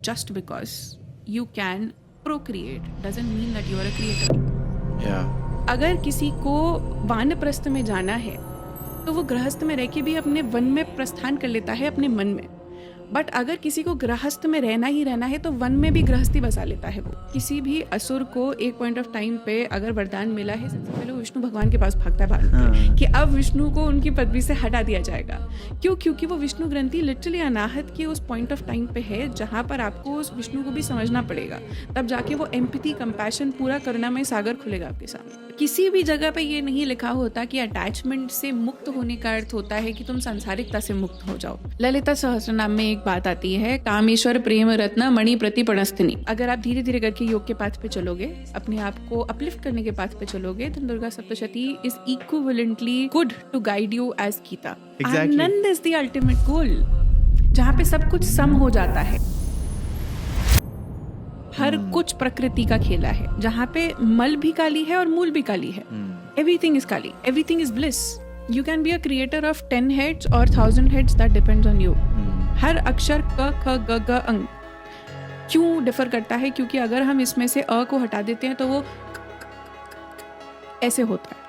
just because you can procreate doesn't mean that you are a creator. Yeah. अगर किसी को वानप्रस्थ में जाना है तो वो गृहस्थ में रह के भी अपने वन में प्रस्थान कर लेता है अपने मन में. बट अगर किसी को गृहस्थ में रहना ही रहना है तो वन में भी गृहस्थी बसा लेता है वो. किसी भी असुर को एक पॉइंट ऑफ टाइम पे अगर वरदान मिला है, सबसे पहले वो विष्णु भगवान के पास भागता है भालू के कि अब विष्णु को उनकी पदवी से हटा दिया जाएगा. क्यों? क्योंकि वो विष्णु ग्रंथि लिटरली अनाहत के उस पॉइंट ऑफ टाइम पे है जहाँ पर आपको उस विष्णु को भी समझना पड़ेगा. तब जाके वो एम्पैथी, कंपैशन, पूरा करुणामय सागर खुलेगा आपके सामने. किसी भी जगह पे ये नहीं लिखा होता कि अटैचमेंट से मुक्त होने का अर्थ होता है कि तुम सांसारिकता से मुक्त हो जाओ. ललिता सहस्त्रनाम में एक बात आती है, कामेश्वर प्रेम रत्न मणि प्रतिपणस्थिनी. अगर आप धीरे धीरे करके योग के पाथ पे चलोगे, अपने आप को अपलिफ्ट करने के पाथ पे चलोगे, तो Durga Saptashati is equivalently good to guide you as Gita. Ananda is the ultimate goal, जहाँ पे सब कुछ सम हो जाता है. हर कुछ प्रकृति का खेला है, जहाँ पे मल भी काली है और मूल भी काली है. Everything is Kali, everything is bliss. You can be a creator of 10 heads और 1000 heads, that depends on you. हर अक्षर क ख ग ग अंग क्यों डिफर करता है? क्योंकि अगर हम इसमें से अ को हटा देते हैं तो वो ऐसे होता है,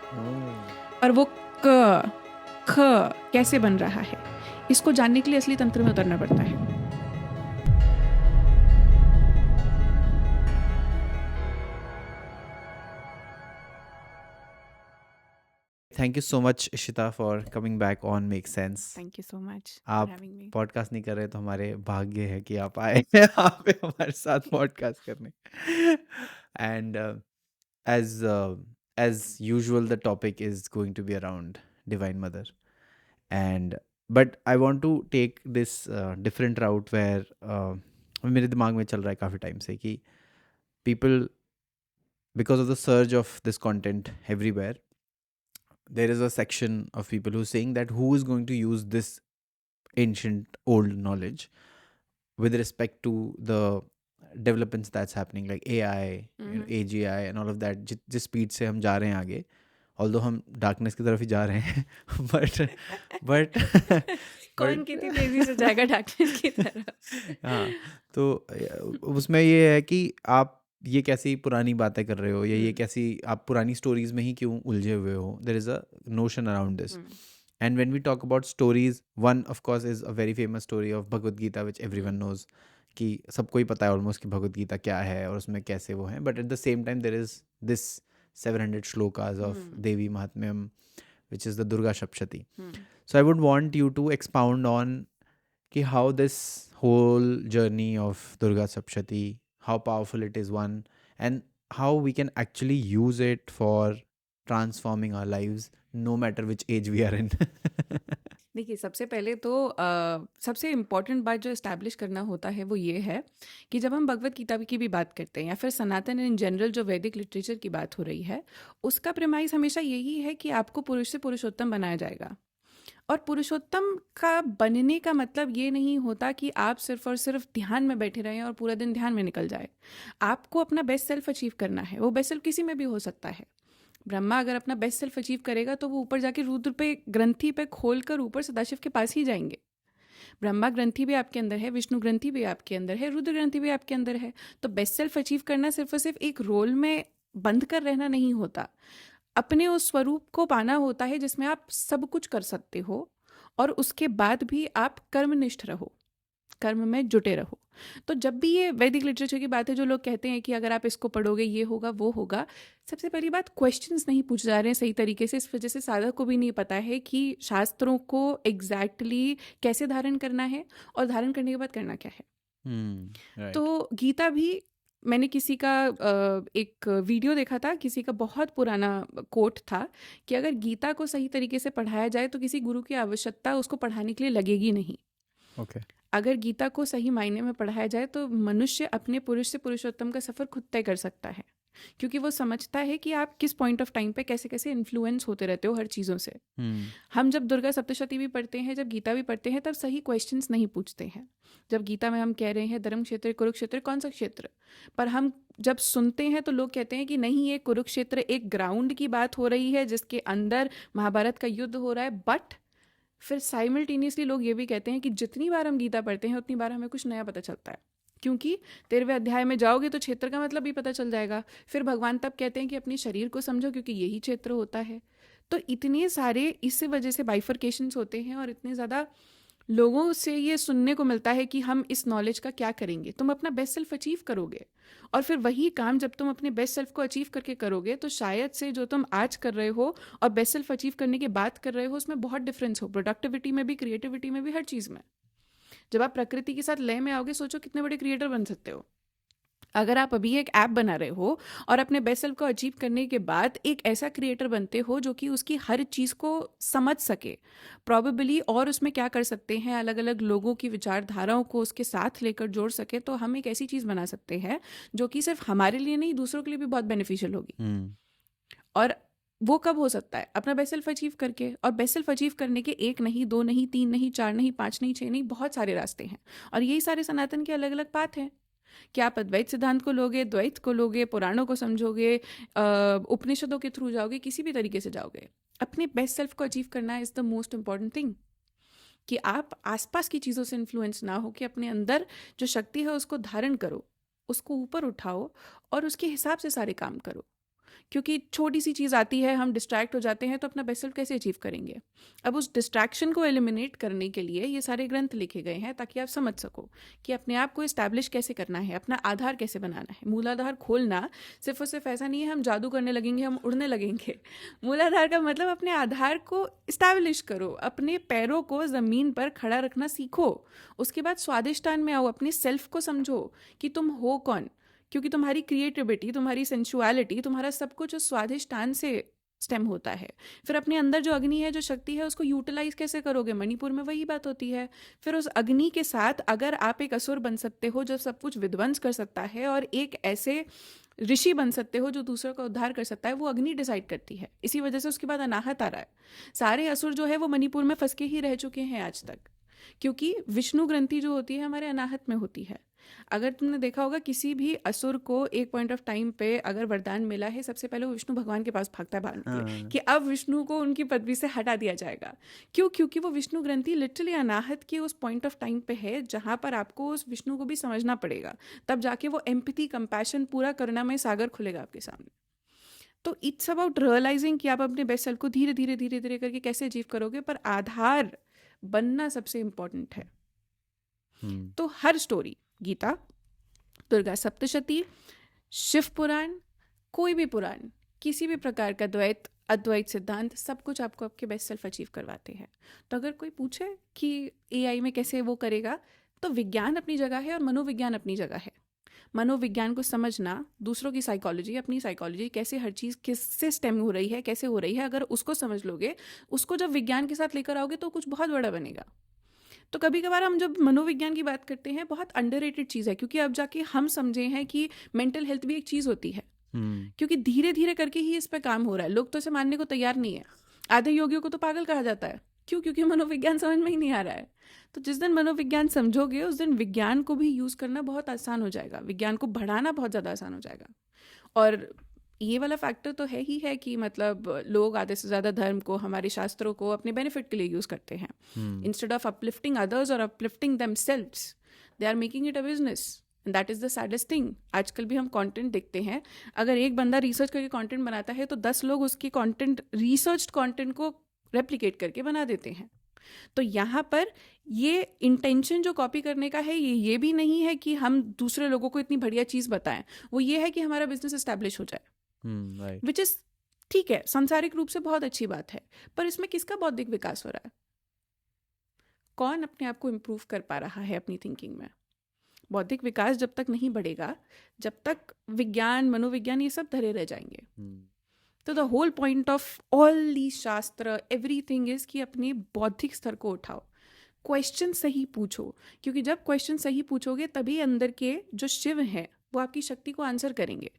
और वो क ख कैसे बन रहा है, इसको जानने के लिए असली तंत्र में उतरना पड़ता है. Thank you so much, Ishita, for coming back on Make Sense. Thank you so much आप फॉर हैविंग मी. पॉडकास्ट नहीं कर रहे तो हमारे भाग्य है कि आप आए यहाँ पे हमारे साथ पॉडकास्ट करने. And as usual the topic is going to be around Divine Mother, and but I want to take this different route where मेरे दिमाग में चल रहा है काफ़ी टाइम से कि people, because of the surge of this content everywhere, there is a section of people who are saying that who is going to use this ancient old knowledge with respect to the developments that's happening like AI, you know, AGI and all of that. जिस speed से हम जा रहे हैं आगे, although हम darkness की तरफ ही जा रहे हैं, but कौन कितनी तेजी से जाएगा डार्कनेस की तरफ. हाँ, तो उसमें ये है कि आप ये कैसी पुरानी बातें कर रहे हो, या ये कैसी आप पुरानी स्टोरीज में ही क्यों उलझे हुए हो. There is a notion around this. And when we talk about stories, one of course is a very famous story of Bhagavad Gita which everyone knows, कि सबको ही पता है ऑलमोस्ट कि भगवद गीता क्या है और उसमें कैसे वो है. But at the same time there is this 700 shlokas of Devi Mahatmyam which is the Durga Saptashati. So I would want you to expound on कि how this whole journey of Durga Saptashati, how powerful it is, one, and how we can actually use it for transforming our lives no matter which age we are in. देखिए, सबसे पहले तो सबसे important बात जो establish करना होता है वो ये है कि जब हम भगवत गीता की भी बात करते हैं या फिर सनातन इन जनरल जो वैदिक लिटरेचर की बात हो रही है, उसका प्रेमाइज हमेशा यही है कि आपको पुरुष से पुरुषोत्तम बनाया जाएगा. और पुरुषोत्तम का बनने का मतलब ये नहीं होता कि आप सिर्फ और सिर्फ ध्यान में बैठे रहें और पूरा दिन ध्यान में निकल जाए. आपको अपना बेस्ट सेल्फ अचीव करना है. वो बेस्ट सेल्फ किसी में भी हो सकता है. ब्रह्मा अगर अपना बेस्ट सेल्फ अचीव करेगा तो वो ऊपर जाके रुद्र पे ग्रंथि पे खोल कर ऊपर सदाशिव के पास ही जाएंगे. ब्रह्मा ग्रंथि भी आपके अंदर है, विष्णु ग्रंथि भी आपके अंदर है, रुद्र ग्रंथि भी आपके अंदर है. तो बेस्ट सेल्फ अचीव करना सिर्फ और सिर्फ एक रोल में बंद कर रहना नहीं होता. अपने उस स्वरूप को पाना होता है जिसमें आप सब कुछ कर सकते हो और उसके बाद भी आप कर्मनिष्ठ रहो, कर्म में जुटे रहो. तो जब भी ये वैदिक लिटरेचर की बात है, जो लोग कहते हैं कि अगर आप इसको पढ़ोगे ये होगा वो होगा, सबसे पहली बात क्वेश्चंस नहीं पूछे जा रहे हैं सही तरीके से. इस वजह से साधक को भी नहीं पता है कि शास्त्रों को एग्जैक्टली कैसे धारण करना है और धारण करने के बाद करना क्या है. right. तो गीता भी, मैंने किसी का एक वीडियो देखा था, किसी का बहुत पुराना कोट था कि अगर गीता को सही तरीके से पढ़ाया जाए तो किसी गुरु की आवश्यकता उसको पढ़ाने के लिए लगेगी नहीं. Okay. अगर गीता को सही मायने में पढ़ाया जाए तो मनुष्य अपने पुरुष से पुरुषोत्तम का सफ़र खुद तय कर सकता है, क्योंकि वो समझता है कि आप किस पॉइंट ऑफ टाइम पे कैसे कैसे इन्फ्लुएंस होते रहते हो हर चीज़ों से. हम जब दुर्गा सप्तशती भी पढ़ते हैं, जब गीता भी पढ़ते हैं, तब सही क्वेश्चंस नहीं पूछते हैं. जब गीता में हम कह रहे हैं धर्म क्षेत्र कुरुक्षेत्र, कौन सा क्षेत्र, पर हम जब सुनते हैं तो लोग कहते हैं कि नहीं, ये कुरुक्षेत्र एक ग्राउंड की बात हो रही है जिसके अंदर महाभारत का युद्ध हो रहा है. बट फिर साइमल्टेनियसली लोग ये भी कहते हैं कि जितनी बार हम गीता पढ़ते हैं उतनी बार हमें कुछ नया पता चलता है. क्योंकि 13वें अध्याय में जाओगे तो क्षेत्र का मतलब भी पता चल जाएगा। फिर भगवान तब कहते हैं कि अपने शरीर को समझो, क्योंकि यही क्षेत्र होता है। तो इतने सारे इस वजह से बाइफरकेशंस होते हैं, और इतने ज़्यादा लोगों से ये सुनने को मिलता है कि हम इस नॉलेज का क्या करेंगे। तुम अपना बेस्ट सेल्फ अचीव करोगे, और फिर वही काम जब तुम अपने बेस्ट सेल्फ को अचीव करके करोगे तो शायद से जो तुम आज कर रहे हो और बेस्ट सेल्फ अचीव करने के बाद कर रहे हो उसमें बहुत डिफरेंस हो, प्रोडक्टिविटी में भी, क्रिएटिविटी में भी, हर चीज़ में। जब आप प्रकृति के साथ लय में आओगे, सोचो कितने बड़े क्रिएटर बन सकते हो। अगर आप अभी एक ऐप बना रहे हो और अपने बेस्ट सेल्फ को अचीव करने के बाद एक ऐसा क्रिएटर बनते हो जो कि उसकी हर चीज़ को समझ सके प्रॉबेबली, और उसमें क्या कर सकते हैं, अलग अलग लोगों की विचारधाराओं को उसके साथ लेकर जोड़ सके, तो हम एक ऐसी चीज़ बना सकते हैं जो कि सिर्फ हमारे लिए नहीं, दूसरों के लिए भी बहुत बेनिफिशियल होगी। और वो कब हो सकता है? अपना बेस्ट सेल्फ अचीव करके। और बेस्ट सेल्फ अचीव करने के 1 नहीं, 2 नहीं, 3 नहीं, 4 नहीं, 5 नहीं, 6 नहीं, बहुत सारे रास्ते हैं, और यही सारे सनातन के अलग अलग पाथ हैं। क्या आप अद्वैत सिद्धांत को लोगे, द्वैत को लोगे, पुराणों को समझोगे, उपनिषदों के थ्रू जाओगे, किसी भी तरीके से जाओगे, अपने बेस्ट सेल्फ को अचीव करना is the most important thing. कि आप आसपास की चीज़ों से इन्फ्लुएंस ना हो, कि अपने अंदर जो शक्ति है उसको धारण करो, उसको ऊपर उठाओ और उसके हिसाब से सारे काम करो। क्योंकि छोटी सी चीज़ आती है, हम डिस्ट्रैक्ट हो जाते हैं, तो अपना बेस्ट सेल्फ कैसे अचीव करेंगे? अब उस डिस्ट्रैक्शन को एलिमिनेट करने के लिए ये सारे ग्रंथ लिखे गए हैं, ताकि आप समझ सको कि अपने आप को इस्टेब्लिश कैसे करना है, अपना आधार कैसे बनाना है। मूलाधार खोलना सिर्फ और सिर्फ ऐसा नहीं है हम जादू करने लगेंगे, हम उड़ने लगेंगे। मूलाधार का मतलब अपने आधार को इस्टेब्लिश करो, अपने पैरों को ज़मीन पर खड़ा रखना सीखो। उसके बाद स्वादिष्टान में आओ, अपने सेल्फ को समझो कि तुम हो कौन, क्योंकि तुम्हारी क्रिएटिविटी, तुम्हारी सेंसुअलिटी, तुम्हारा सब कुछ उस स्वादिष्टान से स्टेम होता है। फिर अपने अंदर जो अग्नि है, जो शक्ति है, उसको यूटिलाइज कैसे करोगे? मणिपुर में वही बात होती है। फिर उस अग्नि के साथ अगर आप एक असुर बन सकते हो जो सब कुछ विध्वंस कर सकता है, और एक ऐसे ऋषि बन सकते हो जो दूसरों का उद्धार कर सकता है, वो अग्नि डिसाइड करती है। इसी वजह से उसके बाद अनाहत आ रहा है। सारे असुर जो है वो मणिपुर में फंस के ही रह चुके हैं आज तक, क्योंकि विष्णु ग्रंथि जो होती है हमारे अनाहत में होती है। अगर तुमने देखा होगा, किसी भी असुर को एक पॉइंट ऑफ टाइम पे अगर वरदान मिला है, सबसे पहले वो विष्णु भगवान के पास भागता है भागने के लिए कि अब विष्णु को उनकी पदवी से हटा दिया जाएगा। क्यों? क्योंकि वो विष्णु ग्रंथि लिटरली अनाहत के उस पॉइंट ऑफ टाइम पे है जहाँ पर आपको उस विष्णु को भी समझना पड़ेगा, तब जाके वो एम्पैथी, कंपैशन, पूरा करुणामय सागर खुलेगा आपके सामने। तो इट्स अबाउट रियलाइजिंग कि आप अपने बेस्ट सेल्फ को धीरे धीरे धीरे धीरे करके कैसे अचीव करोगे, पर आधार बनना सबसे इम्पोर्टेंट है। तो हर स्टोरी, गीता, दुर्गा सप्तशती, शिव पुराण, कोई भी पुराण, किसी भी प्रकार का द्वैत, अद्वैत सिद्धांत, सब कुछ आपको आपके बेस्ट सेल्फ अचीव करवाते हैं। तो अगर कोई पूछे कि एआई में कैसे वो करेगा, तो विज्ञान अपनी जगह है और मनोविज्ञान अपनी जगह है। मनोविज्ञान को समझना, दूसरों की साइकोलॉजी, अपनी साइकोलॉजी, कैसे हर चीज़ किससे स्टेम हो रही है, कैसे हो रही है, अगर उसको समझ लोगे, उसको जब विज्ञान के साथ लेकर आओगे तो कुछ बहुत बड़ा बनेगा। तो कभी कभार हम जब मनोविज्ञान की बात करते हैं, बहुत अंडररेटेड चीज़ है, क्योंकि अब जाके हम समझे हैं कि मेंटल हेल्थ भी एक चीज़ होती है। क्योंकि धीरे धीरे करके ही इस पर काम हो रहा है। लोग तो इसे मानने को तैयार नहीं है। आधे योगियों को तो पागल कहा जाता है। क्यों? क्योंकि मनोविज्ञान समझ में ही नहीं आ रहा है। तो जिस दिन मनोविज्ञान समझोगे, उस दिन विज्ञान को भी यूज़ करना बहुत आसान हो जाएगा, विज्ञान को बढ़ाना बहुत ज़्यादा आसान हो जाएगा। और ये वाला फैक्टर तो है ही है कि मतलब लोग आधे से ज़्यादा धर्म को, हमारे शास्त्रों को अपने बेनिफिट के लिए यूज़ करते हैं। इंस्टेड ऑफ अपलिफ्टिंग अदर्स और uplifting themselves, they are making it a business, and that is the saddest thing. आजकल भी हम कंटेंट देखते हैं, अगर एक बंदा रिसर्च करके कंटेंट बनाता है तो 10 लोग उसकी कंटेंट, रिसर्च कंटेंट को रेप्लिकेट करके बना देते हैं। तो यहाँ पर ये इंटेंशन जो कॉपी करने का है, ये भी नहीं है कि हम दूसरे लोगों को इतनी बढ़िया चीज़ बताएं, वो ये है कि हमारा बिजनेस एस्टैब्लिश हो जाए, विच इज़ ठीक है, सांसारिक रूप से बहुत अच्छी बात है, पर इसमें किसका बौद्धिक विकास हो रहा है? कौन अपने आप को इम्प्रूव कर पा रहा है अपनी थिंकिंग में? बौद्धिक विकास जब तक नहीं बढ़ेगा, जब तक विज्ञान, मनोविज्ञान, ये सब धरे रह जाएंगे। तो the whole point of all the shastra, everything is कि अपने बौद्धिक स्तर को उठाओ, क्वेश्चन सही पूछो, क्योंकि जब क्वेश्चन सही पूछोगे तभी अंदर के जो शिव हैं वो आपकी शक्ति को आंसर करेंगे।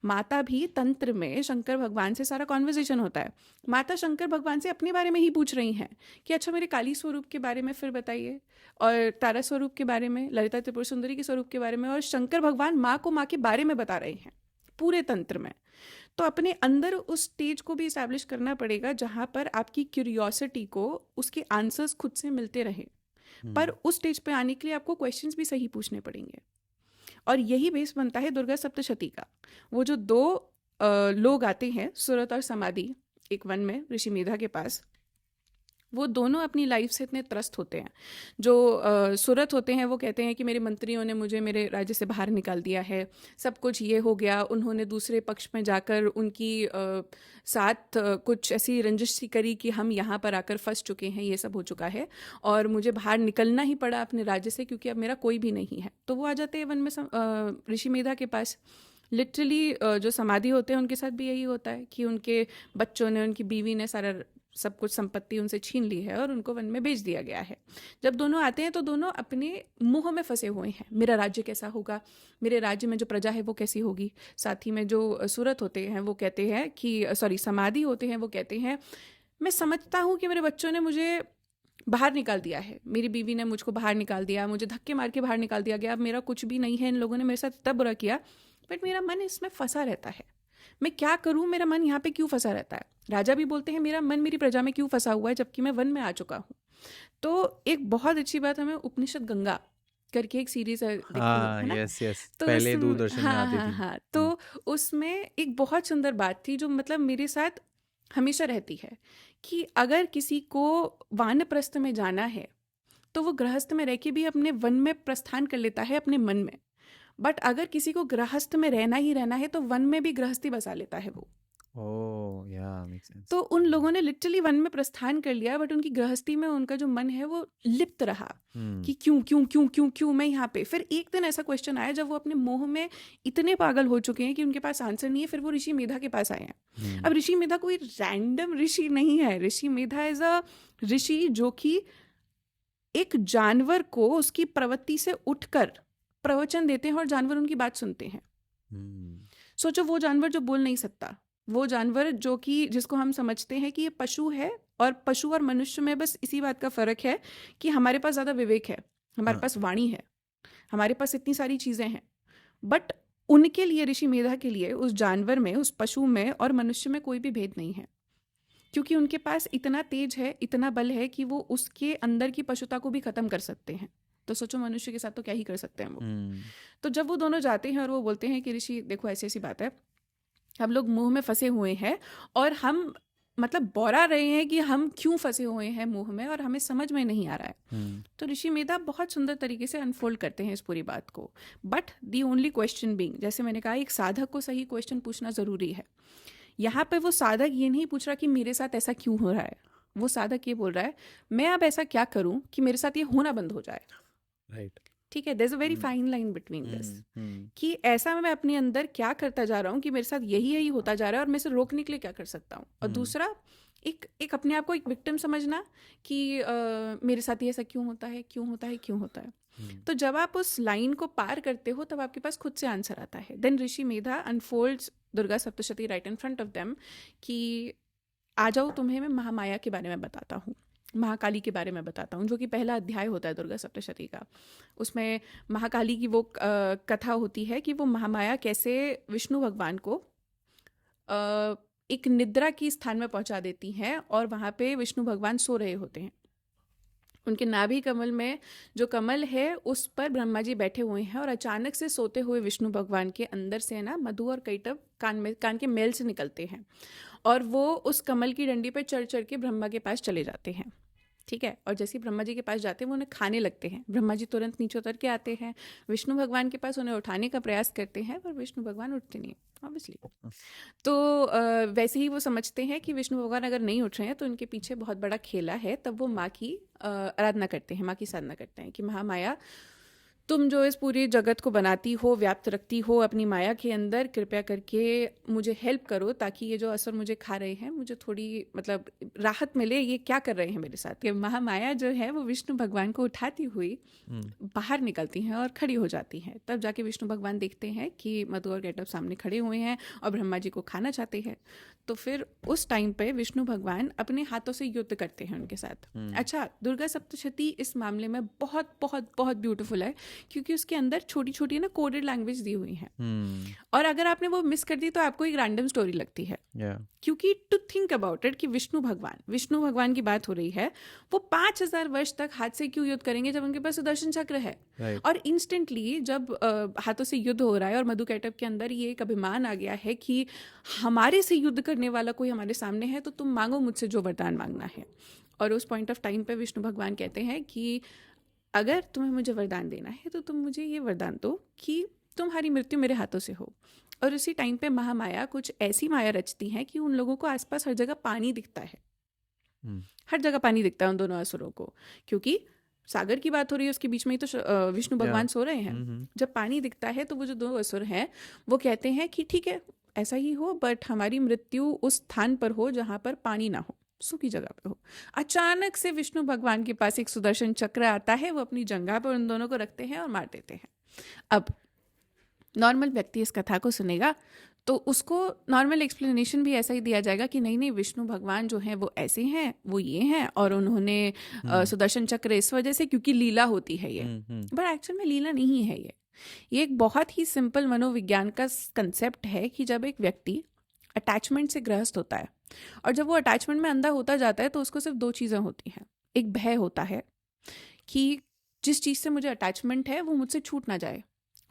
माता भी तंत्र में शंकर भगवान से सारा कॉन्वर्जेशन होता है। माता शंकर भगवान से अपने बारे में ही पूछ रही हैं कि अच्छा मेरे काली स्वरूप के बारे में फिर बताइए, और तारा स्वरूप के बारे में, ललिता त्रिपुर सुंदरी के स्वरूप के बारे में, और शंकर भगवान माँ को माँ के बारे में बता रहे हैं पूरे तंत्र में। तो अपने अंदर उस स्टेज को भी इस्टेब्लिश करना पड़ेगा जहाँ पर आपकी क्यूरियोसिटी को उसके आंसर्स खुद से मिलते रहे। पर उस स्टेज पे आने के लिए आपको क्वेश्चंस भी सही पूछने पड़ेंगे। और यही बेस बनता है दुर्गा सप्तशती का। वो जो दो लोग आते हैं, सुरत और समाधि, एक वन में ऋषि मेधा के पास, वो दोनों अपनी लाइफ से इतने त्रस्त होते हैं। जो सुरत होते हैं वो कहते हैं कि मेरे मंत्रियों ने मुझे मेरे राज्य से बाहर निकाल दिया है, सब कुछ ये हो गया, उन्होंने दूसरे पक्ष में जाकर उनकी साथ कुछ ऐसी रंजिश सी करी कि हम यहाँ पर आकर फंस चुके हैं, ये सब हो चुका है और मुझे बाहर निकलना ही पड़ा अपने राज्य से क्योंकि अब मेरा कोई भी नहीं है। तो वो आ जाते हैं वन में ऋषि मेधा के पास। लिटरली जो समाधि होते हैं उनके साथ भी यही होता है कि उनके बच्चों ने, उनकी बीवी ने सारा सब कुछ संपत्ति उनसे छीन ली है और उनको वन में भेज दिया गया है। जब दोनों आते हैं तो दोनों अपने मोह में फंसे हुए हैं, मेरा राज्य कैसा होगा, मेरे राज्य में जो प्रजा है वो कैसी होगी। साथ ही में जो सूरत होते हैं वो कहते हैं कि समाधि होते हैं वो कहते हैं मैं समझता हूँ कि मेरे बच्चों ने मुझे बाहर निकाल दिया है, मेरी बीवी ने मुझको बाहर निकाल दिया, मुझे धक्के मार के बाहर निकाल दिया गया, अब मेरा कुछ भी नहीं है, इन लोगों ने मेरे साथ इतना बुरा किया, बट मेरा मन इसमें फंसा रहता है, मैं क्या करूं, मेरा मन यहाँ पे क्यों फंसा रहता है। राजा भी बोलते हैं मेरा मन मेरी प्रजा में क्यों फंसा हुआ है जबकि मैं वन में आ चुका हूँ। तो एक बहुत अच्छी बात हमें उपनिषद गंगा करके एक सीरीज है देखी हाँ, है ना, यस यस, तो पहले दूरदर्शन में हाँ आती हाँ थी। हाँ, तो उसमें एक बहुत सुंदर बात थी जो मतलब मेरे साथ हमेशा रहती है कि अगर किसी को वानप्रस्थ में जाना है तो वो गृहस्थ में रह के भी अपने वन में प्रस्थान कर लेता है अपने मन में, बट अगर किसी को गृहस्थ में रहना ही रहना है तो वन में भी गृहस्थी बसा लेता है वो। ओह या, मेक सेंस। तो उन लोगों ने लिटरली वन में प्रस्थान कर लिया बट उनकी गृहस्थी में उनका जो मन है वो लिप्त रहा कि क्यों क्यों क्यों क्यों क्यों मैं यहाँ पे। फिर एक दिन ऐसा क्वेश्चन आया जब वो अपने मोह में इतने पागल हो चुके हैं कि उनके पास आंसर नहीं है, फिर वो ऋषि मेधा के पास आए हैं। अब ऋषि मेधा कोई रैंडम ऋषि नहीं है, ऋषि मेधा इज अ ऋषि जो कि एक जानवर को उसकी प्रवृत्ति से उठकर प्रवचन देते हैं और जानवर उनकी बात सुनते हैं। सोचो वो जानवर जो बोल नहीं सकता, वो जानवर जो कि जिसको हम समझते हैं कि ये पशु है, और पशु और मनुष्य में बस इसी बात का फर्क है कि हमारे पास ज़्यादा विवेक है, हमारे पास वाणी है, हमारे पास इतनी सारी चीज़ें हैं, बट उनके लिए, ऋषि मेधा के लिए, उस जानवर में, उस पशु में और मनुष्य में कोई भी भेद नहीं है, क्योंकि उनके पास इतना तेज है, इतना बल है कि वो उसके अंदर की पशुता को भी खत्म कर सकते हैं। तो सोचो मनुष्य के साथ तो क्या ही कर सकते हैं वो। तो जब वो दोनों जाते हैं और वो बोलते हैं कि ऋषि देखो ऐसी ऐसी बात है, हम लोग मुंह में फंसे हुए हैं और हम मतलब बौरा रहे हैं कि हम क्यों फंसे हुए हैं मुंह में और हमें समझ में नहीं आ रहा है। तो ऋषि मेधा बहुत सुंदर तरीके से अनफोल्ड करते हैं इस पूरी बात को। But the only question being, जैसे मैंने कहा, एक साधक को सही क्वेश्चन पूछना ज़रूरी है। यहाँ पे वो साधक ये नहीं पूछ रहा कि मेरे साथ ऐसा क्यों हो रहा है, वो साधक ये बोल रहा है मैं अब ऐसा क्या करूँ कि मेरे साथ ये होना बंद हो जाए। राइट, ठीक है, there is a very fine line between this कि ऐसा मैं अपने अंदर क्या करता जा रहा हूँ कि मेरे साथ यही यही होता जा रहा है और मैं इसे रोकने के लिए क्या कर सकता हूँ। और दूसरा एक अपने आप को एक विक्टिम समझना कि मेरे साथ ये ऐसा क्यों होता है, क्यों होता है, क्यों होता है। तो जब आप उस लाइन को पार करते हो तब आपके पास खुद से आंसर आता है। Then Rishi Medha unfolds Durga Saptashati right in front of them कि आ जाओ, तुम्हें मैं महामाया के बारे में बताता हूँ, महाकाली के बारे में बताता हूँ, जो कि पहला अध्याय होता है दुर्गा सप्तशती का। उसमें महाकाली की वो कथा होती है कि वो महामाया कैसे विष्णु भगवान को एक निद्रा की स्थान में पहुंचा देती हैं और वहाँ पे विष्णु भगवान सो रहे होते हैं। उनके नाभि कमल में जो कमल है उस पर ब्रह्मा जी बैठे हुए हैं और अचानक से सोते हुए विष्णु भगवान के अंदर से ना मधु और कैटब कान के मेल से निकलते हैं और वो उस कमल की डंडी पर चढ़ चढ़ के ब्रह्मा के पास चले जाते हैं। ठीक है, और जैसे ब्रह्मा जी के पास जाते हैं वो उन्हें खाने लगते हैं। ब्रह्मा जी तुरंत नीचे उतर के आते हैं विष्णु भगवान के पास, उन्हें उठाने का प्रयास करते हैं पर विष्णु भगवान उठते नहीं ऑब्वियसली। तो वैसे ही वो समझते हैं कि विष्णु भगवान अगर नहीं उठ रहे हैं तो उनके पीछे बहुत बड़ा खेला है। तब वो माँ की आराधना करते हैं, माँ की साधना करते हैं कि महामाया तुम जो इस पूरे जगत को बनाती हो, व्याप्त रखती हो अपनी माया के अंदर, कृपया करके मुझे हेल्प करो ताकि ये जो असुर मुझे खा रहे हैं मुझे थोड़ी मतलब राहत मिले, ये क्या कर रहे हैं मेरे साथ। कि महामाया जो है वो विष्णु भगवान को उठाती हुई बाहर निकलती हैं और खड़ी हो जाती हैं। तब जाके विष्णु भगवान देखते हैं कि मधु और कैटब सामने खड़े हुए हैं और ब्रह्मा जी को खाना चाहते हैं। तो फिर उस टाइम पे विष्णु भगवान अपने हाथों से युद्ध करते हैं उनके साथ। अच्छा, दुर्गा सप्तशती इस मामले में बहुत बहुत बहुत ब्यूटीफुल है क्योंकि उसके अंदर छोटी छोटी ना कोडेड लैंग्वेज दी हुई है, हम्म, और अगर आपने वो मिस कर दी तो आपको एक रैंडम स्टोरी लगती है। या क्योंकि टू थिंक अबाउट इट कि विष्णु भगवान की बात हो रही है, वो 5,000 वर्ष तक हाथ से क्यों युद्ध करेंगे जब उनके पास सुदर्शन चक्र है। राइट, और इंस्टेंटली जब हाथों से युद्ध हो रहा है और मधुकैटभ के अंदर ये एक अभिमान आ गया है कि हमारे से युद्ध करने वाला कोई हमारे सामने है, तो तुम मांगो मुझसे जो वरदान मांगना है। और उस पॉइंट ऑफ टाइम पे विष्णु भगवान कहते हैं कि अगर तुम्हें मुझे वरदान देना है तो तुम मुझे ये वरदान दो कि तुम्हारी मृत्यु मेरे हाथों से हो। और उसी टाइम पे महामाया कुछ ऐसी माया रचती है कि उन लोगों को आसपास हर जगह पानी दिखता है, हम्म, हर जगह पानी दिखता है उन दोनों असुरों को, क्योंकि सागर की बात हो रही है, उसके बीच में ही तो विष्णु या भगवान सो रहे हैं। जब पानी दिखता है तो वो जो दो असुर हैं वो कहते हैं कि ठीक है ऐसा ही हो, बट हमारी मृत्यु उस स्थान पर हो जहाँ पर पानी ना हो, सूखी जगह पे हो। अचानक से विष्णु भगवान के पास एक सुदर्शन चक्र आता है, वो अपनी जंघा पर उन दोनों को रखते हैं और मार देते हैं। अब नॉर्मल व्यक्ति इस कथा को सुनेगा तो उसको नॉर्मल एक्सप्लेनेशन भी ऐसा ही दिया जाएगा कि नहीं नहीं, विष्णु भगवान जो हैं वो ऐसे हैं, वो ये हैं, और उन्होंने सुदर्शन चक्र इस वजह से, क्योंकि लीला होती है ये। बट एक्चुअल में लीला नहीं है ये एक बहुत ही सिंपल मनोविज्ञान का कंसेप्ट है कि जब एक व्यक्ति अटैचमेंट से ग्रस्त होता है और जब वो अटैचमेंट में अंधा होता जाता है तो उसको सिर्फ दो चीज़ें होती हैं। एक भय होता है कि जिस चीज़ से मुझे अटैचमेंट है वो मुझसे छूट ना जाए,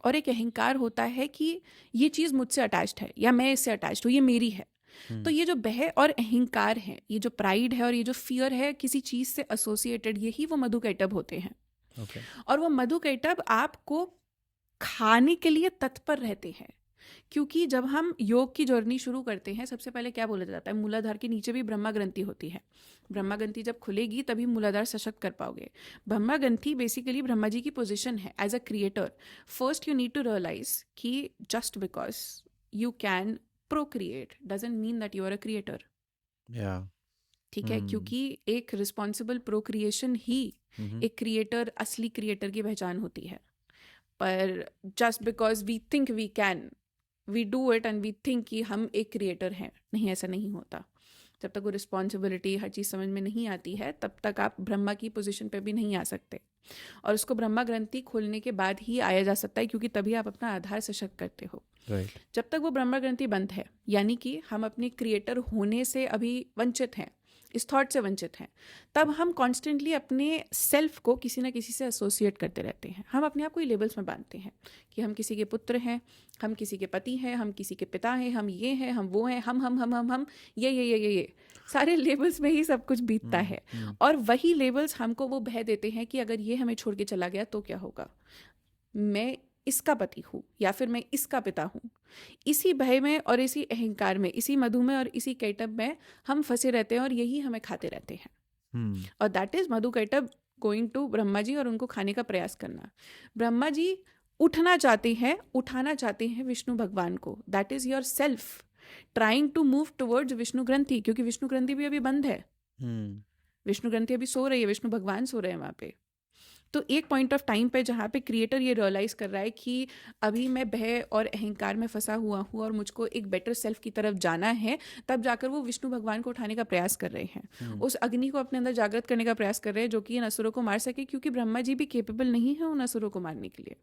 और एक अहंकार होता है कि ये चीज़ मुझसे अटैच्ड है या मैं इससे अटैच्ड हूँ, ये मेरी है। तो ये जो भय और अहंकार है, ये जो प्राइड है और ये जो फियर है किसी चीज़ से एसोसिएटेड, यही वो मधुकैटभ होते हैं। ओके, और वो मधुकैटभ आपको खाने के लिए तत्पर रहते हैं, क्योंकि जब हम योग की जर्नी शुरू करते हैं सबसे पहले क्या बोला जाता है, मूलाधार के नीचे भी ब्रह्मा ग्रंथि होती है। ब्रह्मा ग्रंथि जब खुलेगी तभी मूलाधार सशक्त कर पाओगे। ब्रह्मा ग्रंथि बेसिकली ब्रह्मा जी की पोजीशन है as a creator. First you need to realise कि just because you can procreate doesn't mean that you are a creator. Yeah ठीक है, क्योंकि एक रिस्पॉन्सिबल प्रोक्रिएशन ही एक क्रिएटर, असली क्रिएटर की पहचान होती है। पर just because we think we can, we do it and we think कि हम एक क्रिएटर हैं, नहीं, ऐसा नहीं होता। जब तक वो रिस्पॉन्सिबिलिटी हर चीज़ समझ में नहीं आती है तब तक आप ब्रह्मा की पोजीशन पे भी नहीं आ सकते, और उसको ब्रह्मा ग्रंथि खोलने के बाद ही आया जा सकता है, क्योंकि तभी आप अपना आधार सशक्त करते हो। राइट, जब तक वो ब्रह्मा ग्रंथि बंद है, यानी कि हम अपने क्रिएटर होने से अभी वंचित हैं, इस थॉट से वंचित हैं, तब हम कॉन्स्टेंटली अपने सेल्फ को किसी ना किसी से एसोसिएट करते रहते हैं। हम अपने आप को लेबल्स में बांधते हैं कि हम किसी के पुत्र हैं, हम किसी के पति हैं, हम किसी के पिता हैं, हम ये हैं, हम वो हैं, हम ये सारे लेबल्स में ही सब कुछ बीतता है। और वही लेबल्स हमको वो भय देते हैं कि अगर ये हमें छोड़ के चला गया तो क्या होगा, मैं इसका पति हूँ या फिर मैं इसका पिता हूँ। इसी भय में और इसी अहंकार में, इसी मधु में और इसी कैटब में हम फंसे रहते हैं और यही हमें खाते रहते हैं। और that is Madhu Kaitabh going to Brahma ji और उनको खाने का प्रयास करना। ब्रह्मा जी उठाना चाहते हैं विष्णु भगवान को। That is your self trying to move towards Vishnu granthi, क्योंकि विष्णु ग्रंथि भी अभी बंद है। विष्णु ग्रंथि अभी सो रही है, विष्णु भगवान सो रहे हैं वहाँ पे। तो एक पॉइंट ऑफ टाइम पे जहाँ पे क्रिएटर ये रियलाइज़ कर रहा है कि अभी मैं भय और अहंकार में फंसा हुआ हूँ और मुझको एक बेटर सेल्फ की तरफ जाना है, तब जाकर वो विष्णु भगवान को उठाने का प्रयास कर रहे हैं। उस अग्नि को अपने अंदर जागृत करने का प्रयास कर रहे हैं जो कि इन असुरों को मार सके, क्योंकि ब्रह्मा जी भी केपेबल नहीं है उन असुरों को मारने के लिए।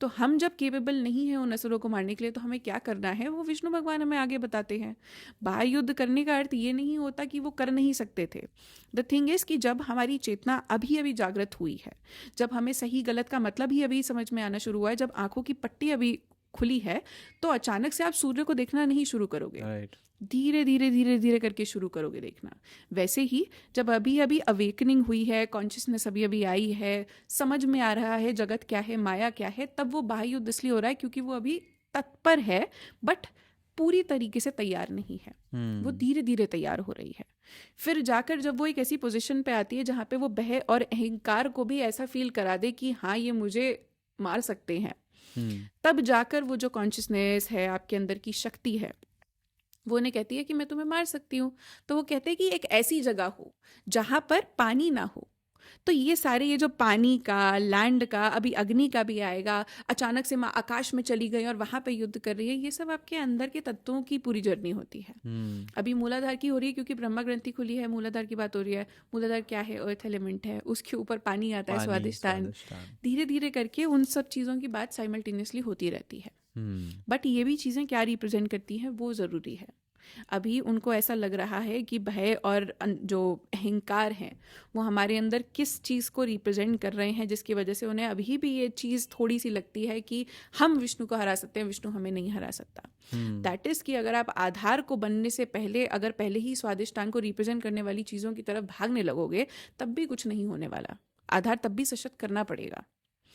तो हम जब केपेबल नहीं है उन असुरों को मारने के लिए तो हमें क्या करना है वो विष्णु भगवान हमें आगे बताते हैं। बाह्य युद्ध करने का अर्थ ये नहीं होता कि वो कर नहीं सकते थे। द थिंग इज कि जब हमारी चेतना अभी जागृत हुई है, जब हमें सही गलत का मतलब ही अभी समझ में आना शुरू हुआ है, जब आंखों की पट्टी अभी खुली है, तो अचानक से आप सूर्य को देखना नहीं शुरू करोगे। राइट, धीरे धीरे करके शुरू करोगे देखना। वैसे ही जब अभी अवेकनिंग हुई है, कॉन्शियसनेस अभी आई है, समझ में आ रहा है जगत क्या है, माया क्या है, तब वो बाह्य युद्ध इसलिए हो रहा है क्योंकि वो अभी तत्पर है बट पूरी तरीके से तैयार नहीं है। वो धीरे धीरे तैयार हो रही है। फिर जाकर जब वो एक ऐसी पोजीशन पे आती है जहाँ पे वो भय और अहंकार को भी ऐसा फील करा दे कि हाँ ये मुझे मार सकते हैं, तब जाकर वो जो कॉन्शियसनेस है, आपके अंदर की शक्ति है, वो उन्हें कहती है कि मैं तुम्हें मार सकती हूँ। तो वो कहते हैं कि एक ऐसी जगह हो जहाँ पर पानी ना हो तो ये सारे, ये जो पानी का, लैंड का, अभी अग्नि का भी आएगा, अचानक से माँ आकाश में चली गई और वहां पे युद्ध कर रही है, ये सब आपके अंदर के तत्वों की पूरी जर्नी होती है। अभी मूलाधार की हो रही है क्योंकि ब्रह्मा ग्रंथि खुली है, मूलाधार की बात हो रही है। मूलाधार क्या है? अर्थ एलिमेंट है, उसके ऊपर पानी आता है, पानी स्वादिष्टान। स्वादिष्टान। धीरे धीरे करके उन सब चीज़ों की बात साइमल्टेनियसली होती रहती है। बट ये भी चीज़ें क्या रिप्रेजेंट करती हैं वो ज़रूरी है। अभी उनको ऐसा लग रहा है कि भय और जो अहंकार हैं वो हमारे अंदर किस चीज़ को रिप्रेजेंट कर रहे हैं, जिसकी वजह से उन्हें अभी भी ये चीज़ थोड़ी सी लगती है कि हम विष्णु को हरा सकते हैं, विष्णु हमें नहीं हरा सकता। दैट इज़ कि अगर आप आधार को बनने से पहले अगर पहले ही स्वादिष्टान को रिप्रेजेंट करने वाली चीज़ों की तरफ भागने लगोगे तब भी कुछ नहीं होने वाला। आधार तब भी सशक्त करना पड़ेगा।